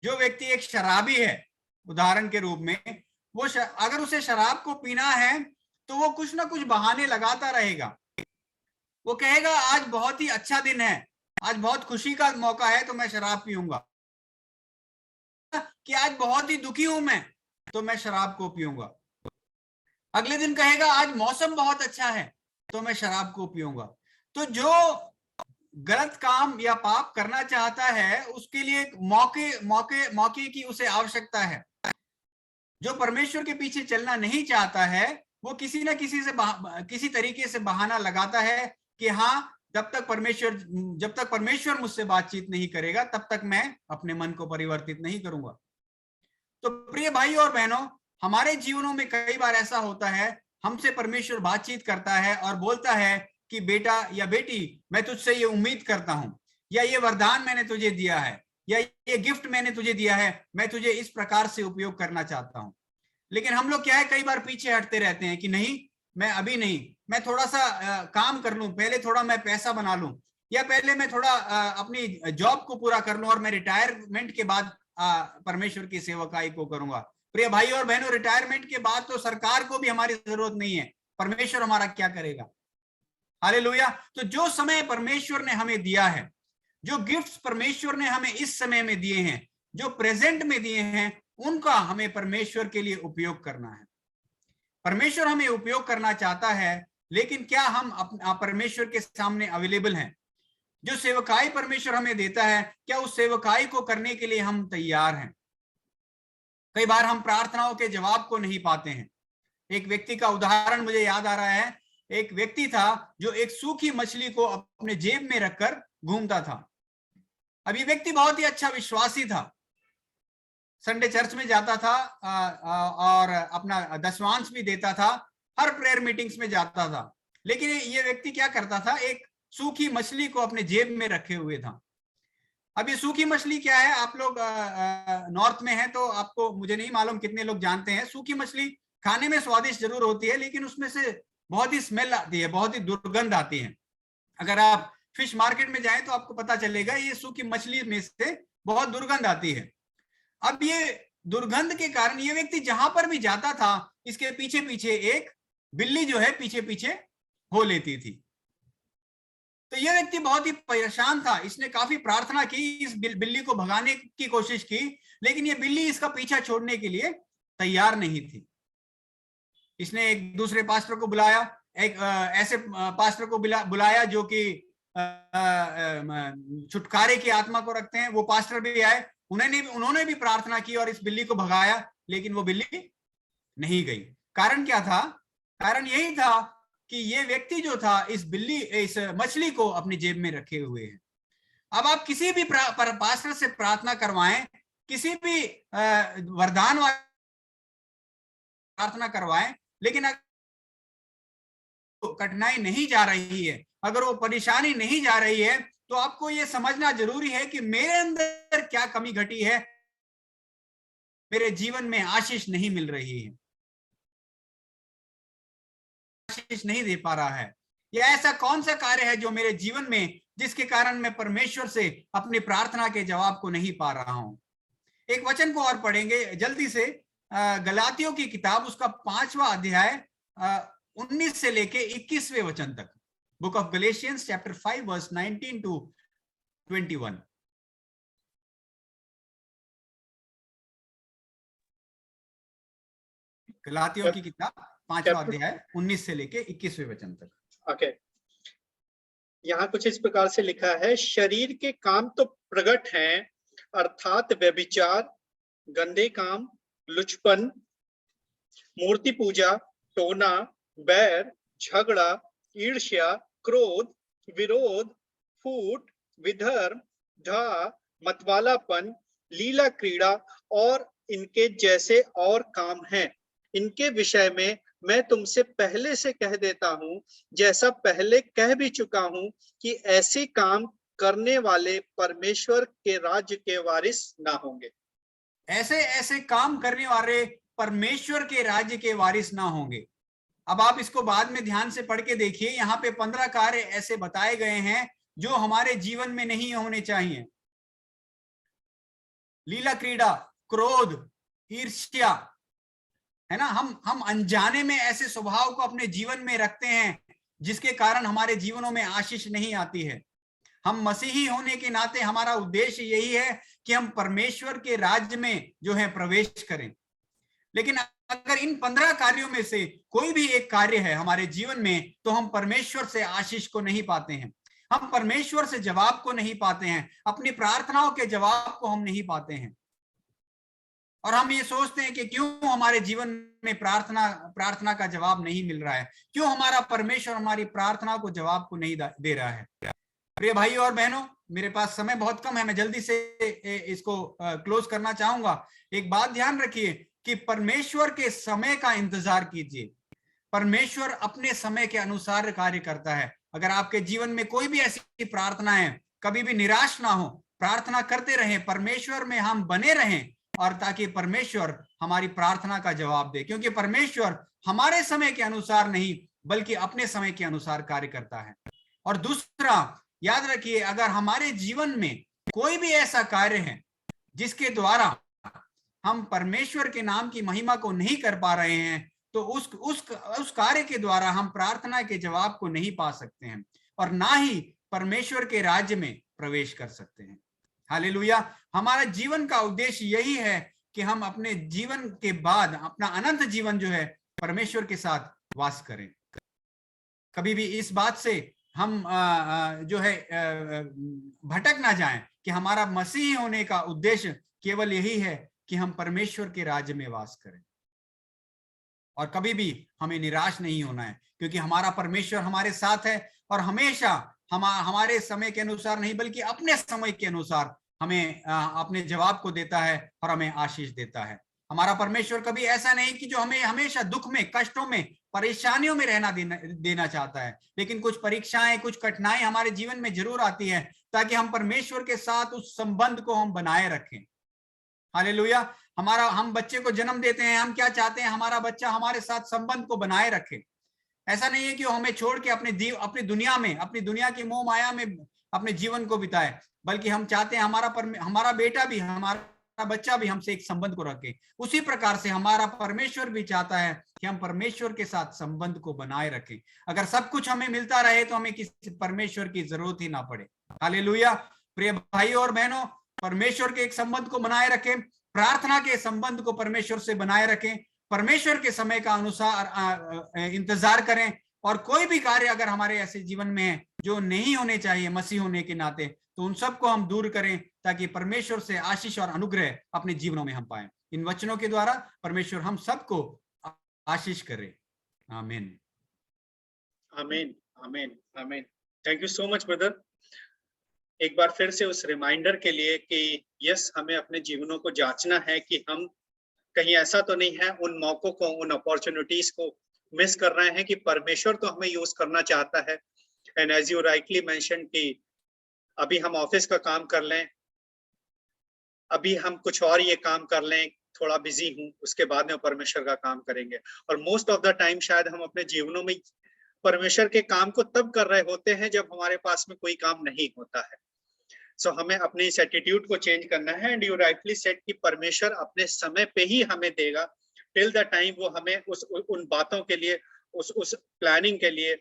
F: जो व्यक्ति एक शराबी है, उदाहरण के रूप में, वो अगर उसे शराब को पीना है तो वो कुछ ना कुछ बहाने लगाता रहेगा। वो कहेगा आज बहुत ही अच्छा दिन है, आज बहुत खुशी का मौका है तो मैं शराब पीऊंगा, कि आज बहुत ही दुखी हूं मैं तो मैं शराब को पीऊंगा। अगले दिन कहेगा आज मौसम बहुत अच्छा है तो मैं शराब को पीऊंगा। तो जो गलत काम या पाप करना चाहता है उसके लिए मौके की उसे आवश्यकता है। जो परमेश्वर के पीछे चलना नहीं चाहता है वो किसी न किसी तरीके से बहाना लगाता है कि हाँ, जब तक परमेश्वर मुझसे बातचीत नहीं करेगा तब तक मैं अपने मन को परिवर्तित नहीं करूंगा। तो प्रिय भाई और बहनों, हमारे जीवनों में कई बार ऐसा होता है, हमसे परमेश्वर बातचीत करता है और बोलता है कि बेटा या बेटी, मैं तुझसे ये उम्मीद करता हूं, या ये वरदान मैंने तुझे दिया है, या ये गिफ्ट मैंने तुझे दिया है, मैं तुझे इस प्रकार से उपयोग करना चाहता हूं। लेकिन हम लोग क्या है, कई बार पीछे हटते रहते हैं कि नहीं, मैं अभी नहीं, मैं थोड़ा सा काम कर लूं, पहले थोड़ा मैं पैसा बना लूं, या पहले मैं थोड़ा अपनी जॉब को पूरा कर लूं और मैं रिटायरमेंट के बाद परमेश्वर की सेवकाई को करूंगा। प्रिय भाई और बहनों, रिटायरमेंट के बाद तो सरकार को भी हमारी जरूरत नहीं है, परमेश्वर हमारा क्या करेगा। हालेलुया। तो जो समय परमेश्वर ने हमें दिया है, जो गिफ्ट्स परमेश्वर ने हमें इस समय में दिए हैं, जो प्रेजेंट में दिए हैं, उनका हमें परमेश्वर के लिए उपयोग करना है। परमेश्वर हमें उपयोग करना चाहता है, लेकिन क्या हम परमेश्वर के सामने अवेलेबल हैं? जो सेवकाई परमेश्वर हमें देता है, क्या उस सेवकाई को करने के लिए हम तैयार हैं? कई बार हम प्रार्थनाओं के जवाब को नहीं पाते हैं। एक व्यक्ति का उदाहरण मुझे याद आ रहा है। एक व्यक्ति था जो एक सूखी मछली को अपने जेब में रखकर घूमता था। अब ये व्यक्ति बहुत ही अच्छा विश्वासी था, संडे चर्च में जाता था और अपना दशमांश भी देता था, हर प्रेयर मीटिंग्स में जाता था। लेकिन ये व्यक्ति क्या करता था, एक सूखी मछली को अपने जेब में रखे हुए था। अब ये सूखी मछली क्या है, आप लोग नॉर्थ में हैं तो आपको, मुझे नहीं मालूम कितने लोग जानते हैं। सूखी मछली खाने में स्वादिष्ट जरूर होती है, लेकिन उसमें से बहुत ही स्मेल आती है, बहुत ही दुर्गंध आती है। अगर आप फिश मार्केट में जाएं तो आपको पता चलेगा ये सूखी मछली में से बहुत दुर्गंध आती है। अब ये दुर्गंध के कारण ये व्यक्ति जहां पर भी जाता था, इसके पीछे पीछे एक बिल्ली जो है पीछे पीछे हो लेती थी। तो यह व्यक्ति बहुत ही परेशान था। इसने काफी प्रार्थना की, इस बिल्ली को भगाने की कोशिश की, लेकिन ये बिल्ली इसका पीछा छोड़ने के लिए तैयार नहीं थी। इसने एक दूसरे पास्टर को बुलाया, एक ऐसे पास्टर को बुलाया जो कि छुटकारे की आत्मा को रखते हैं। वो पास्टर भी आए, उन्होंने भी प्रार्थना की और इस बिल्ली को भगाया, लेकिन वो बिल्ली नहीं गई। कारण क्या था? कारण यही था कि ये व्यक्ति जो था इस मछली को अपनी जेब में रखे हुए है। अब आप किसी भी पास्टर से प्रार्थना करवाएं, किसी भी वरदान वाली प्रार्थना करवाएं, लेकिन अगर कठिनाई नहीं जा रही है, अगर वो परेशानी नहीं जा रही है, तो आपको ये समझना जरूरी है कि मेरे अंदर क्या कमी घटी है, मेरे जीवन में आशीष नहीं मिल रही है, आशीष नहीं दे पा रहा है, या ऐसा कौन सा कार्य है जो मेरे जीवन में, जिसके कारण मैं परमेश्वर से अपनी प्रार्थना के जवाब को नहीं पा रहा हूं। एक वचन को और पढ़ेंगे जल्दी से, गलातियों की किताब, उसका 5वां अध्याय 19 से लेके 21वें वचन तक। Book of Galatians chapter 5 verse 19 to 21। गलातियों की किताब 5वां
B: Chapter-
F: अध्याय 19 से लेके 21वें वचन तक।
B: ओके, यहाँ कुछ इस प्रकार से लिखा है, शरीर के काम तो प्रकट हैं, अर्थात व्यभिचार, गंदे काम, लुचपन, मूर्ति पूजा, टोना, बैर, झगड़ा, ईर्ष्या, क्रोध, विरोध, फूट, विधर्म, ढा, मतवालापन, लीला क्रीड़ा और इनके जैसे और काम हैं। इनके विषय में मैं तुमसे पहले से कह देता हूं, जैसा पहले कह भी चुका हूं, कि ऐसे काम करने वाले परमेश्वर के राज्य के वारिस ना होंगे।
F: ऐसे ऐसे काम करने वाले परमेश्वर के राज्य के वारिस ना होंगे। अब आप इसको बाद में ध्यान से पढ़ के देखिए, यहाँ पे 15 कार्य ऐसे बताए गए हैं जो हमारे जीवन में नहीं होने चाहिए। लीला क्रीड़ा, क्रोध, ईर्ष्या, है ना, हम अनजाने में ऐसे स्वभाव को अपने जीवन में रखते हैं जिसके कारण हमारे जीवनों में आशीष नहीं आती है। हम मसीही होने के नाते हमारा उद्देश्य यही है कि हम परमेश्वर के राज्य में जो है प्रवेश करें। लेकिन अगर इन 15 कार्यों में से कोई भी एक कार्य है हमारे जीवन में, तो हम परमेश्वर से आशीष को नहीं पाते हैं, हम परमेश्वर से जवाब को नहीं पाते हैं, अपनी प्रार्थनाओं के जवाब को हम नहीं पाते हैं। और हम ये सोचते हैं कि क्यों हमारे जीवन में प्रार्थना का जवाब नहीं मिल रहा है, क्यों हमारा परमेश्वर हमारी प्रार्थना को जवाब को नहीं दे रहा है। प्रिय भाइयों और बहनों, मेरे पास समय बहुत कम है, मैं जल्दी से इसको क्लोज करना चाहूंगा। एक बात ध्यान रखिए कि परमेश्वर के समय का इंतजार कीजिए। परमेश्वर अपने समय के अनुसार कार्य करता है। अगर आपके जीवन में कोई भी ऐसी प्रार्थना है, कभी भी निराश ना हो, प्रार्थना करते रहें, परमेश्वर में हम बने रहें, और ताकि परमेश्वर हमारी प्रार्थना का जवाब दे, क्योंकि परमेश्वर हमारे समय के अनुसार नहीं बल्कि अपने समय के अनुसार कार्य करता है। और दूसरा याद रखिए, अगर हमारे जीवन में कोई भी ऐसा कार्य है जिसके द्वारा हम परमेश्वर के नाम की महिमा को नहीं कर पा रहे हैं, तो उस कार्य के द्वारा हम प्रार्थना के जवाब को नहीं पा सकते हैं और ना ही परमेश्वर के राज्य में प्रवेश कर सकते हैं। हालेलुया। हमारा जीवन का उद्देश्य यही है कि हम अपने जीवन के बाद अपना अनंत जीवन जो है परमेश्वर के साथ वास करें। कभी भी इस बात से हम जो है भटक ना जाएं कि हमारा मसीही होने का उद्देश्य केवल यही है कि हम परमेश्वर के राज्य में वास करें। और कभी भी हमें निराश नहीं होना है, क्योंकि हमारा परमेश्वर हमारे साथ है और हमेशा हमारे समय के अनुसार नहीं बल्कि अपने समय के अनुसार हमें अपने जवाब को देता है और हमें आशीष देता है। हमारा परमेश्वर कभी ऐसा नहीं कि जो हमें हमेशा दुख में, कष्टों में, परेशानियों में रहना देना चाहता है, लेकिन कुछ परीक्षाएं, कुछ कठिनाई हमारे जीवन में जरूर आती है ताकि हम परमेश्वर के साथ उस संबंध को हम बनाए रखें। हालेलुया। हम बच्चे को जन्म देते हैं, हम क्या चाहते हैं, हमारा बच्चा हमारे साथ संबंध को बनाए रखे। ऐसा नहीं है कि वो हमें छोड़ के अपनी दुनिया में, अपनी दुनिया की मोह माया में अपने जीवन को बिताए, बल्कि हम चाहते हैं हमारा बेटा भी, हमारा बच्चा भी हमसे एक संबंध को रखे। उसी प्रकार से हमारा परमेश्वर भी चाहता है कि हम परमेश्वर के साथ संबंध को बनाए रखें। अगर सब कुछ हमें मिलता रहे तो हमें किसी परमेश्वर की जरूरत ही ना पड़े। हालेलुया। प्रिय भाइयों और बहनों, परमेश्वर के एक संबंध को बनाए रखें, प्रार्थना के संबंध को परमेश्वर से बनाए रखें, परमेश्वर के समय का अनुसार इंतजार करें, और कोई भी कार्य अगर हमारे ऐसे जीवन में है जो नहीं होने चाहिए मसीह होने के नाते, तो उन सबको हम दूर करें ताकि परमेश्वर से आशीष और अनुग्रह अपने जीवनों में हम पाएं। इन वचनों के द्वारा परमेश्वर हम सबको आशीष करे। आमीन,
B: आमीन, आमीन, आमीन। Thank you so much brother, एक बार फिर से उस रिमाइंडर के लिए कि यस, हमें अपने जीवनों को जांचना है कि हम कहीं ऐसा तो नहीं है उन मौकों को, उन अपॉर्चुनिटीज को मिस कर रहे हैं कि परमेश्वर तो हमें यूज करना चाहता है। And as you rightly mention कि अभी हम ऑफिस का काम कर लें, अभी हम कुछ और ये काम कर लें, थोड़ा बिजी हूं, उसके बाद में परमेश्वर का काम करेंगे। और मोस्ट ऑफ द टाइम शायद हम अपने जीवनों में परमेश्वर के काम को तब कर रहे होते हैं जब हमारे पास में कोई काम नहीं होता है। सो हमें अपने इस एटीट्यूड को चेंज करना है। एंड यू राइटली सेड कि परमेश्वर अपने समय पे ही हमें देगा, टिल द टाइम वो हमें उन बातों के लिए, उस प्लानिंग के लिए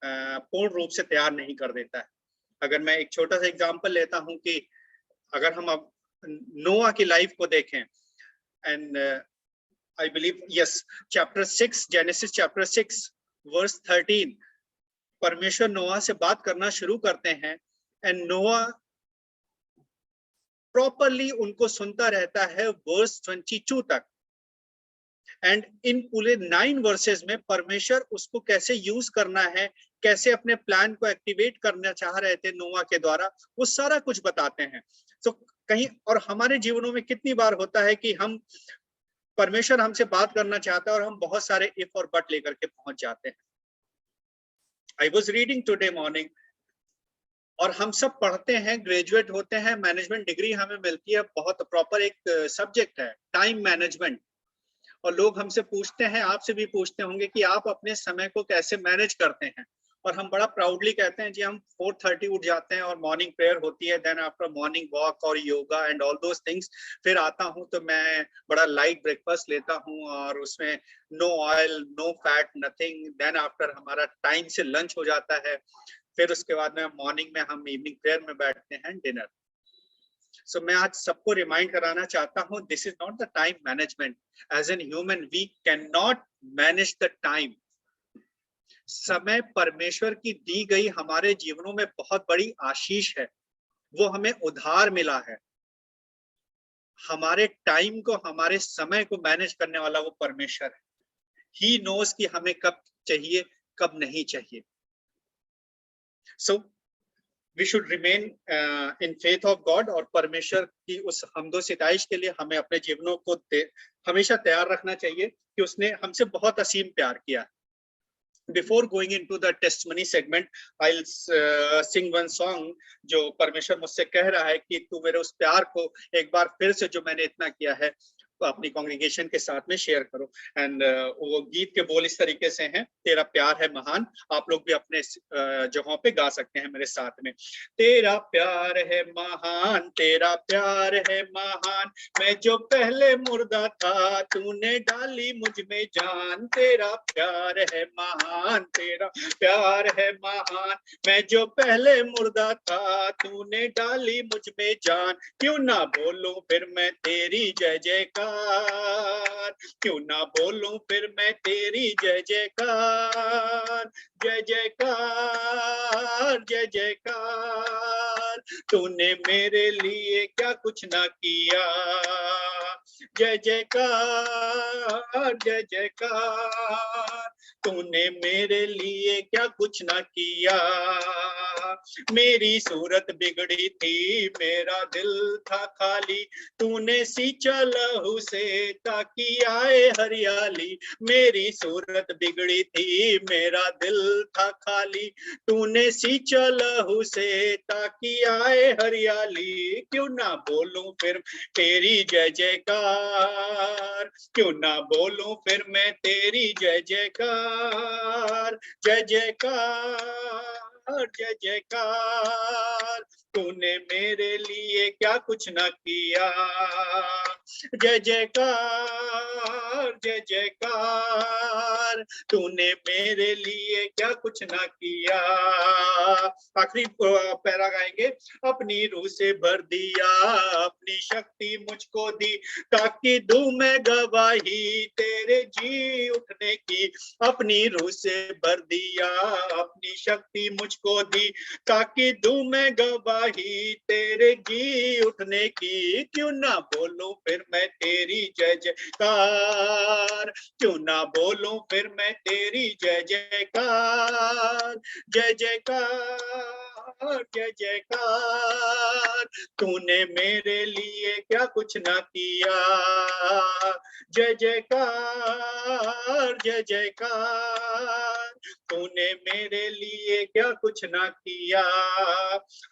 B: पूर्ण रूप से तैयार नहीं कर देता है। अगर मैं एक छोटा सा एग्जांपल लेता हूं कि अगर हम अब नोआ की लाइफ को देखें, and I believe, yes, chapter 6, Genesis chapter 6, verse 13. परमेश्वर नोआ से बात करना शुरू करते हैं, एंड नोआ प्रॉपरली उनको सुनता रहता है वर्स 22 तक। एंड इन पूरे 9 वर्सेस में परमेश्वर उसको कैसे यूज करना है, कैसे अपने प्लान को एक्टिवेट करना चाह रहे थे नोआ के द्वारा, वो सारा कुछ बताते हैं। तो कहीं और हमारे जीवनों में कितनी बार होता है कि हम परमेश्वर हमसे बात करना चाहता है और हम बहुत सारे इफ और बट लेकर के पहुंच जाते हैं। I was reading today morning, और हम सब पढ़ते हैं, ग्रेजुएट होते हैं, मैनेजमेंट डिग्री हमें मिलती है, बहुत प्रॉपर एक सब्जेक्ट है टाइम मैनेजमेंट। और लोग हमसे पूछते हैं, आपसे भी पूछते होंगे कि आप अपने समय को कैसे मैनेज करते हैं। और हम बड़ा प्राउडली कहते हैं जी हम 4:30 उठ जाते हैं और मॉर्निंग प्रेयर होती है, देन आफ्टर मॉर्निंग वॉक और yoga and all those things, फिर आता हूं तो मैं बड़ा लाइट ब्रेकफास्ट लेता हूं और उसमें no oil, no fat, nothing. Then after हमारा टाइम से लंच हो जाता है, फिर उसके बाद में मॉर्निंग में हम इवनिंग प्रेयर में बैठते हैं, डिनर। सो मैं आज सबको रिमाइंड कराना चाहता हूं, this is not the time management. As an human we can not manage the time. समय परमेश्वर की दी गई हमारे जीवनों में बहुत बड़ी आशीष है, वो हमें उधार मिला है। हमारे टाइम को, हमारे समय को मैनेज करने वाला वो परमेश्वर है। ही नोस कि हमें कब चाहिए, कब नहीं चाहिए। So we should remain in faith of God, और परमेश्वर की उस हमदो सिताइश के लिए हमें अपने जीवनों को हमेशा तैयार रखना चाहिए कि उसने हमसे बहुत असीम प्यार किया। Before going into the testimony segment, I'll sing one song जो परमेश्वर मुझसे कह रहा है कि तू मेरे उस प्यार को एक बार फिर से जो मैंने इतना किया है अपनी कॉन्ग्रेगेशन के साथ में शेयर करो। एंड वो गीत के बोल इस तरीके से हैं, तेरा प्यार है महान। आप लोग भी अपने जगहों पे गा सकते हैं मेरे साथ में। तेरा प्यार है महान, तेरा प्यार है महान, मैं जो पहले मुर्दा था तूने डाली मुझ में जान। तेरा प्यार है महान, तेरा प्यार है महान, मैं जो पहले मुर्दा था तूने डाली मुझ में जान। क्यों ना बोलूं फिर मैं तेरी जय जयकार, क्यों ना बोलूं फिर मैं तेरी जय जयकार। जय जयकार, जय जयकार, तूने मेरे लिए क्या कुछ ना किया। जय जयकार, जय जयकार, तूने मेरे लिए क्या कुछ ना किया। मेरी सूरत बिगड़ी थी, मेरा दिल था खाली, तूने सींचा लहू से ताकि आए हरियाली। मेरी सूरत बिगड़ी थी, मेरा दिल था खाली, तूने सींचा लहू से ताकि आए हरियाली। क्यों ना बोलूं फिर तेरी जय जयकार, क्यों ना बोलूं फिर मैं तेरी जय जयकार। जय जयकार, जय जयकार, तूने मेरे लिए क्या कुछ ना किया। जय जयकार, जय जयकार, तूने मेरे लिए क्या कुछ ना किया। आखिरी पैरा गाएंगे। अपनी रूह से भर दिया, अपनी शक्ति मुझको दी, ताकि दूं मैं गवाही तेरे जी उठने की। अपनी रूह से भर दिया, अपनी शक्ति मुझको दी, ताकि दूं मैं गवाही तेरे जी उठने की। क्यों ना बोलूं फिर मैं तेरी जय जयकार, क्यों ना बोलूं फिर मैं तेरी जय जयकार। जय जयकार, जय जयकार, तूने मेरे लिए क्या कुछ ना किया। जय जयकार, जय जयकार, तूने मेरे लिए क्या कुछ ना किया।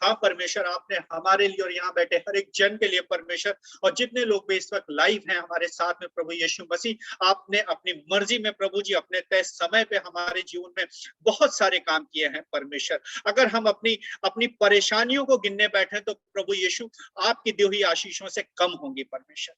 B: हाँ परमेश्वर, आपने हमारे लिए और यहाँ बैठे हर एक जन के लिए परमेश्वर, और जितने लोग भी इस वक्त लाइव हैं हमारे साथ में प्रभु यीशु मसीह, आपने अपनी मर्जी में प्रभु जी अपने तय समय पे हमारे जीवन में बहुत सारे काम किए हैं परमेश्वर। अगर हम अपनी परेशानियों को गिनने बैठे तो प्रभु यीशु आपकी दी हुई आशीषों से कम होंगी परमेश्वर।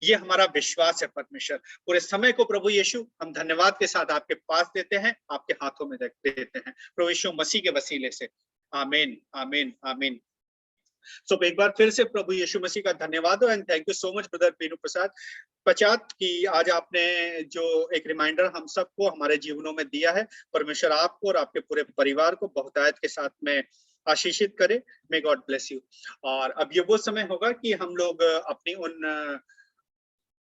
B: ये हमारा विश्वास है परमेश्वर। पूरे समय को प्रभु यीशु हम धन्यवाद के साथ आपके पास देते हैं, आपके हाथों में देते हैं प्रभु यीशु मसीह के वसीले से। आमीन, आमीन, आमीन। सो एक बार फिर से प्रभु यीशु मसीह का धन्यवाद हो and thank you so much brother Binu Prasad Pachat की आज आपने जो एक रिमाइंडर हम सबको हमारे जीवनों में दिया है। परमेश्वर आपको और आपके पूरे परिवार को बहुतायत के साथ में आशीषित करे। May God bless you. और अब ये वो समय होगा कि हम लोग अपनी उन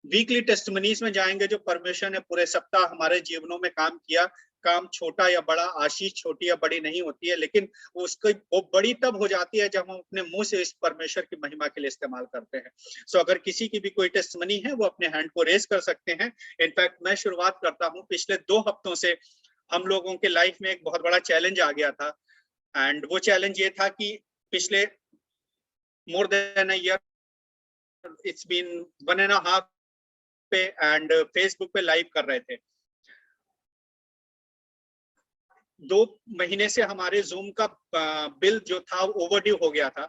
B: वीकली टेस्टिमनीज में जाएंगे जो परमेश्वर ने पूरे सप्ताह हमारे जीवनों में काम किया। काम छोटा या बड़ा, आशीष छोटी या बड़ी नहीं होती है, लेकिन उसकी वो बड़ी तब हो जाती है जब हम अपने मुंह से इस परमेश्वर की महिमा के लिए इस्तेमाल करते हैं। सो अगर किसी की भी कोई टेस्टिमनी है वो अपने हैंड को रेज कर सकते हैं। इनफैक्ट मैं शुरुआत करता हूँ। पिछले 2 हफ्तों से हम लोगों के लाइफ में एक बहुत बड़ा चैलेंज आ गया था एंड वो चैलेंज ये था कि पिछले more than a year, it's been 1.5 पे एंड फेसबुक पे लाइव कर रहे थे। 2 महीने से हमारे जूम का बिल जो था ओवरड्यू हो गया था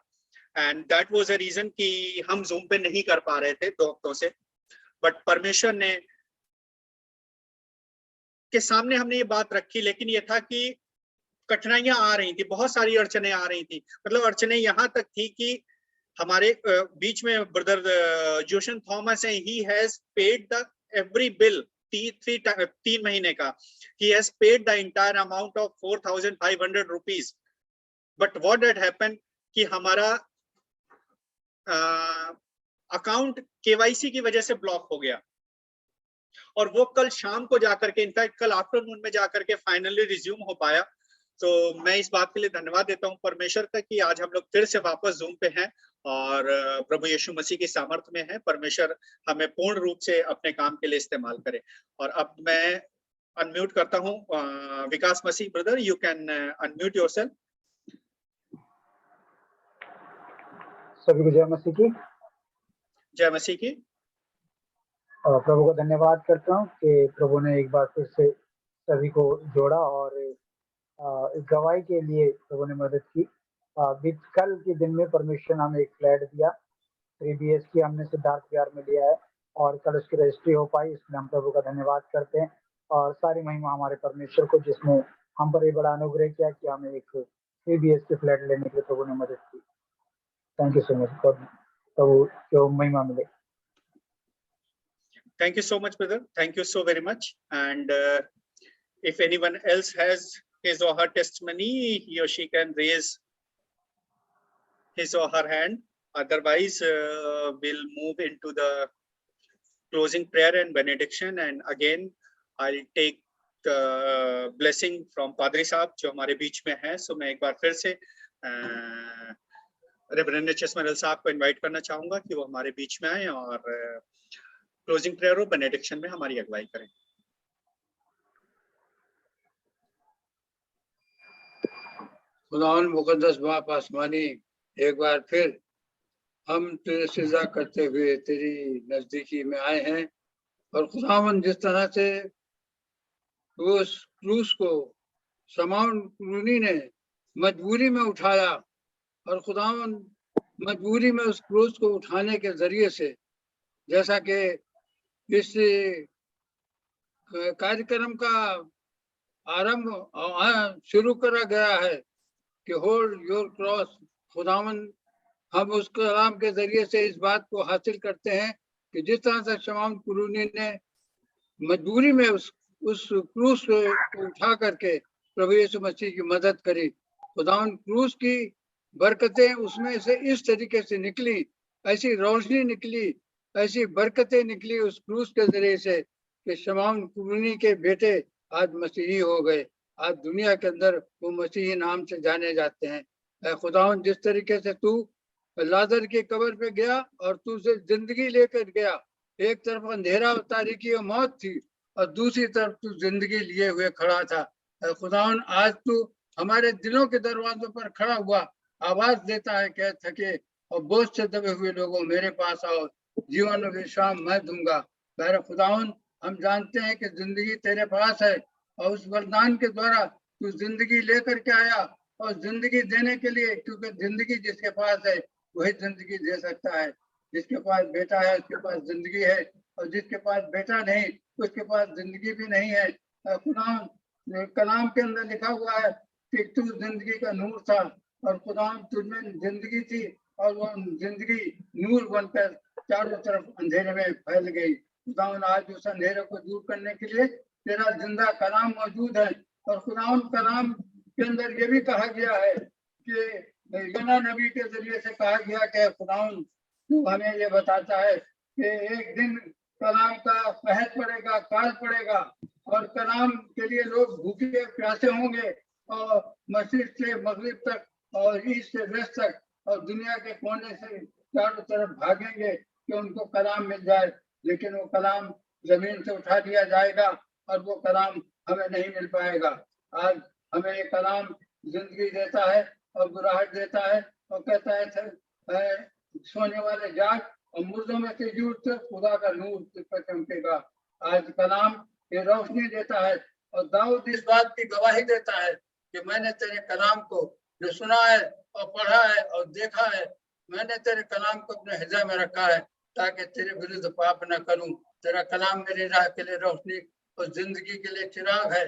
B: and that was a reason कि हम जूम पे नहीं कर पा रहे थे 2 हफ्तों से। बट परमेश्वर ने के सामने हमने ये बात रखी, लेकिन ये था कि कठिनाइयां आ रही थी, बहुत सारी अड़चने आ रही थी। मतलब अड़चने यहाँ तक थी कि हमारे बीच में ब्रदर जोशन थॉमस है, he has paid the every bill 3 महीने का। he has paid the entire amount of 4,500 rupees, but what had happened कि हमारा अकाउंट केवाईसी की वजह से ब्लॉक हो गया और वो कल शाम को जाकर के, इनफैक्ट कल आफ्टरनून में जाकर के फाइनली रिज्यूम हो पाया। तो मैं इस बात के लिए धन्यवाद देता हूँ परमेश्वर का कि आज हम लोग फिर से वापस जूम पे हैं और प्रभु यीशु मसीह की सामर्थ्य में है। परमेश्वर हमें पूर्ण रूप से अपने काम के लिए इस्तेमाल करे। और अब मैं अनम्यूट करता हूँ Vikas Masih brother, you can unmute yourself.
G: सभी को जय मसीह की।
B: जय मसीह की।
G: और प्रभु को धन्यवाद करता हूँ कि प्रभु ने एक बार फिर से सभी को जोड़ा और इस गवाही के लिए प्रभु ने मदद की। कल के दिन में परमेश्वर ने हमें एक फ्लैट दिया, 3 BHK हमने सिद्धार्थ विहार में लिया है और कल उसकी रजिस्ट्री हो पाई। इसलिए हम प्रभु का धन्यवाद करते हैं और सारी महिमा हमारे परमेश्वर को, जिसने हम पर एक बड़ा अनुग्रह किया कि हमें एक 3 BHK फ्लैट लेने के लिए प्रभु ने मदद की। Thank you so much. प्रभु को महिमा मिले।
B: Thank you so much brother, thank you so very much. And if anyone else has his or her testimony, he or she can raise his or her hand. Otherwise we'll move into the closing prayer and benediction, and again I'll take blessing from Padri साहब जो हमारे बीच में है। सो मैं एक बार फिर से reverend चेस्मरल साहब को इनवाइट करना चाहूंगा कि वो हमारे बीच में आए और क्लोजिंग प्रेयर और बेनेडिक्शन में हमारी अगुवाई करें।
C: खुदावन मुकद्दस बाप आसमानी, एक बार फिर हम तेरे सजा करते हुए तेरी नजदीकी में आए हैं और खुदावन जिस तरह से उस क्रूस को शमौन क्लूनी ने मजबूरी में उठाया और खुदावन मजबूरी में उस क्रूस को उठाने के जरिए से, जैसा कि इस कार्यक्रम का आरंभ शुरू करा गया है कि होल्ड योर क्रॉस, खुदावन हम उस कलाम के जरिए से इस बात को हासिल करते हैं कि जिस तरह से शमौन क्लूनी ने मजबूरी में उस क्रूस को उठा करके प्रभु यीशु मसीह की मदद करी। खुदावन क्रूस की बरकतें उसमें से इस तरीके से निकली, ऐसी रोशनी निकली, ऐसी बरकतें निकली उस क्रूस के जरिए से कि शमौन क्लूनी के बेटे आज मसीही हो गए। आज दुनिया के अंदर वो मसीही नाम से जाने जाते हैं। खुदावन जिस तरीके से तू लाजर की कब्र पे गया और तू उसे जिंदगी लेकर गया, एक तरफ अंधेरा तारीकी और मौत थी और दूसरी तरफ तू जिंदगी लिए हुए खड़ा था। खुदावन आज तू हमारे दिलों के दरवाजों पर खड़ा हुआ आवाज देता है कि थके और बोझ से दबे हुए लोगों मेरे पास आओ, जीवन और विश्राम मैं दूंगा। मेरे खुदावन हम जानते हैं कि जिंदगी तेरे पास है और उस वरदान के द्वारा तू जिंदगी लेकर के आया और जिंदगी देने के लिए, क्योंकि जिंदगी जिसके पास है वही जिंदगी दे सकता है। जिसके पास बेटा है उसके पास जिंदगी है और जिसके पास बेटा नहीं उसके पास जिंदगी भी नहीं है। खुदावन कलाम के अंदर लिखा हुआ है कि तू जिंदगी का नूर था और खुदावन तुझमें जिंदगी थी और वो जिंदगी नूर बनकर चारों तरफ अंधेरे में फैल गई। खुदावन आज उस अंधेरे को दूर करने के लिए तेरा जिंदा कलाम मौजूद है। और खुदावन कलाम के अंदर ये भी कहा गया है कि यूना नबी के जरिए से कहा गया कि खुदावन तू हमें ये बताता है कि एक दिन कलाम का पहर पड़ेगा, काल पड़ेगा और कलाम के लिए लोग भूखे प्यासे होंगे और मस्जिद से मगरिब तक और ईस्ट से वेस्ट तक और दुनिया के कोने से चारों तरफ भागेंगे कि उनको कलाम मिल जाए, लेकिन वो कलाम जमीन से उठा दिया जाएगा और वो कलाम हमें नहीं मिल पाएगा। आज हमें ये कलाम जिंदगी देता है और बुराहट देता है और कहता है सोने वाले जाग और मुर्दों में से जुट खुदा का नूर तुझ पर चमकेगा। आज कलाम ये रोशनी देता है और दाऊद इस बात की गवाही देता है कि मैंने तेरे कलाम को जो सुना है और पढ़ा है और देखा है, मैंने तेरे कलाम को अपने हृदय में रखा है ताकि तेरे विरुद्ध पाप न करूं। तेरा कलाम मेरी राह के लिए रोशनी और जिंदगी के लिए चिराग है।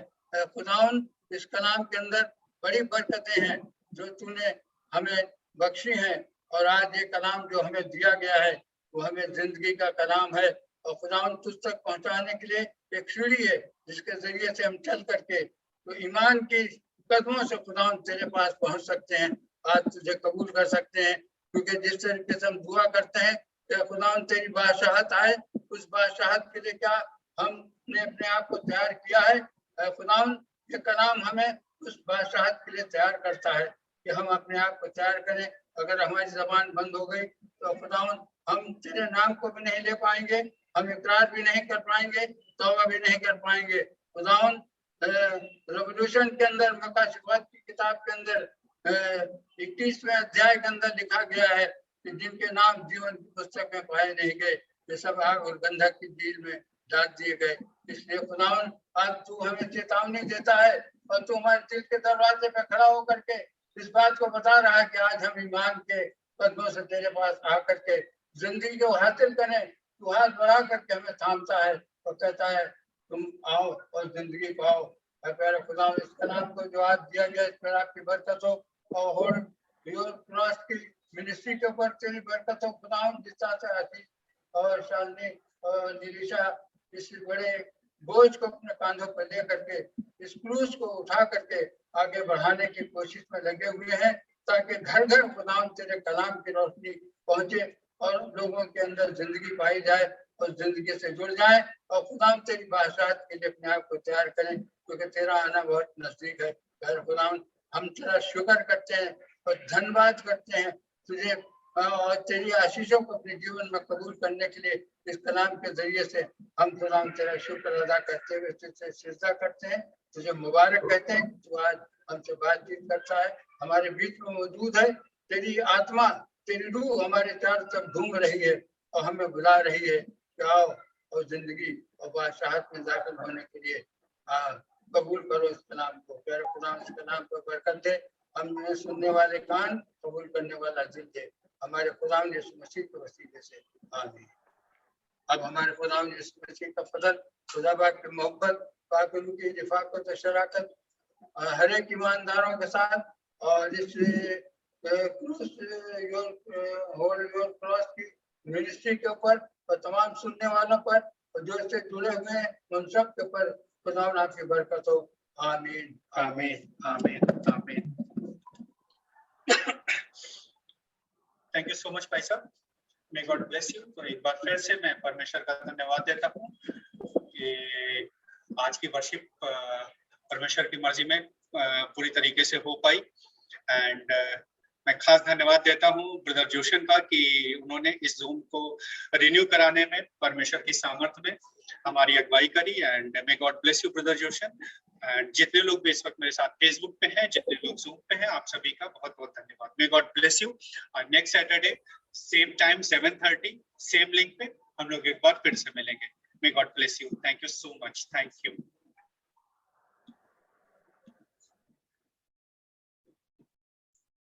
C: खुदावन इस कलाम के अंदर बड़ी बरकतें हैं जो तूने हमें बख्शी हैं और आज ये कलाम जो हमें दिया गया है वो हमें जिंदगी का कलाम है और खुदावन तुझ तक पहुंचाने के लिए एक सीढ़ी है जिसके जरिए से हम चल करके तो ईमान की कदमों से खुदावन तेरे पास पहुंच सकते हैं। आज तुझे कबूल कर सकते हैं क्योंकि जिस तरीके से हम दुआ करते हैं कि खुदावन तेरी बादशाहत आए, उस बादशाहत के लिए क्या हमने अपने आप को तैयार किया है। खुदावन ये कलाम हमें उस बादशाहत के लिए तैयार करता है कि हम अपने आप को तैयार करें। अगर हमारी जबान बंद हो गई तो खुदावन हम तेरे नाम को भी नहीं ले पाएंगे, हम इकरार भी नहीं कर पाएंगे, तौबा भी नहीं कर पाएंगे। खुदावन रेवोल्यूशन के अंदर मक्का शिफात की किताब के अंदर 21वें अध्याय के अंदर लिखा गया है कि जिनके नाम जीवन की पुस्तक में पाए नहीं गए वे सब आग और गंधक की झील में डाल दिए गए। इसलिए खुदावन आज तू हमें चेतावनी देता है और तू हमारे दिल के दरवाजे पे खड़ा होकर के इस बात को बता रहा है कि आज हम ईमान के कदमों से तेरे पास आकर के जिंदगी को हासिल करें। तू हाथ बढ़ा करके हमें थामता है और कहता है तुम आओ और जिंदगी पाओ। प्यारे खुदा इस कलाम को जो आज दिया गया इस पर आपकी बरकत हो और योर क्रॉस की मिनिस्ट्री के ऊपर तेरी बरकत हो। खुदा जिस तरह से आशीष और शालिनी और निरीशा इस बड़े बोझ को अपने कांधों पर ले करके इस क्रूज को उठा करके आगे बढ़ाने की कोशिश में लगे हुए हैं ताकि घर घर खुदा तेरे कलाम की रोशनी पहुंचे और लोगों के अंदर जिंदगी पाई जाए और जिंदगी से जुड़ जाए और खुदा तेरी बादशाहत के लिए अपने आप को तैयार करें क्योंकि तेरा आना बहुत नजदीक है। खुदा हम तेरा शुक्र करते हैं और धन्यवाद करते हैं तुझे और तेरी आशीषों को अपने जीवन में कबूल करने के लिए इस कलाम के जरिए से हम खुदा तेरा शुक्र अदा करते हुए तुझसे सिजदा करते हैं, तुझे मुबारक कहते हैं। तू आज हमसे बातचीत करता है, हमारे बीच में मौजूद है। तेरी आत्मा तेरी रूह हमारे चारों तरफ घूम रही है और हमें बुला रही है कि आओ और जिंदगी और बादशाहत में दाखिल होने के लिए कबूल करो इस कलाम को। प्यारे खुदा इस कलाम को बरकत दे, हमें सुनने वाले कान, कबूल करने वाला दिल दे, हमारे खुदा यीशु मसीह के वसीले से आमीन। अब हमारे खुदा यीशु मसीह का फजल, खुदा पाक की मोहब्बत, पाक की रिफाकत और शराकत हर एक ईमानदारों के साथ और इस योर क्रॉस की मिनिस्ट्री के ऊपर और तमाम सुनने वालों पर और जो इससे जुड़े हुए हैं उन सब के ऊपर खुदा आपकी बरकत हो। आमीन आमीन आमीन आमीन।
B: थैंक यू सो मच भाई साहब, मे गॉड ब्लेस यू। तो एक बार फिर से मैं परमेश्वर का धन्यवाद देता हूँ कि आज की वर्शिप परमेश्वर की मर्जी में पूरी तरीके से हो पाई। एंड मैं खास धन्यवाद देता हूँ ब्रदर जोशन का कि उन्होंने इस जूम को रिन्यू कराने में परमेश्वर की सामर्थ्य में हमारी अगुवाई करी। And may God bless you brother जोशन। And जितने लोग भी इस वक्त मेरे साथ फेसबुक पे हैं, जितने लोग जूम पे हैं, आप सभी का बहुत बहुत धन्यवाद। May God bless you. Next Saturday same time 7:30 same link पे हम लोग एक बार फिर से मिलेंगे। May God bless you. Thank you so much. Thank you.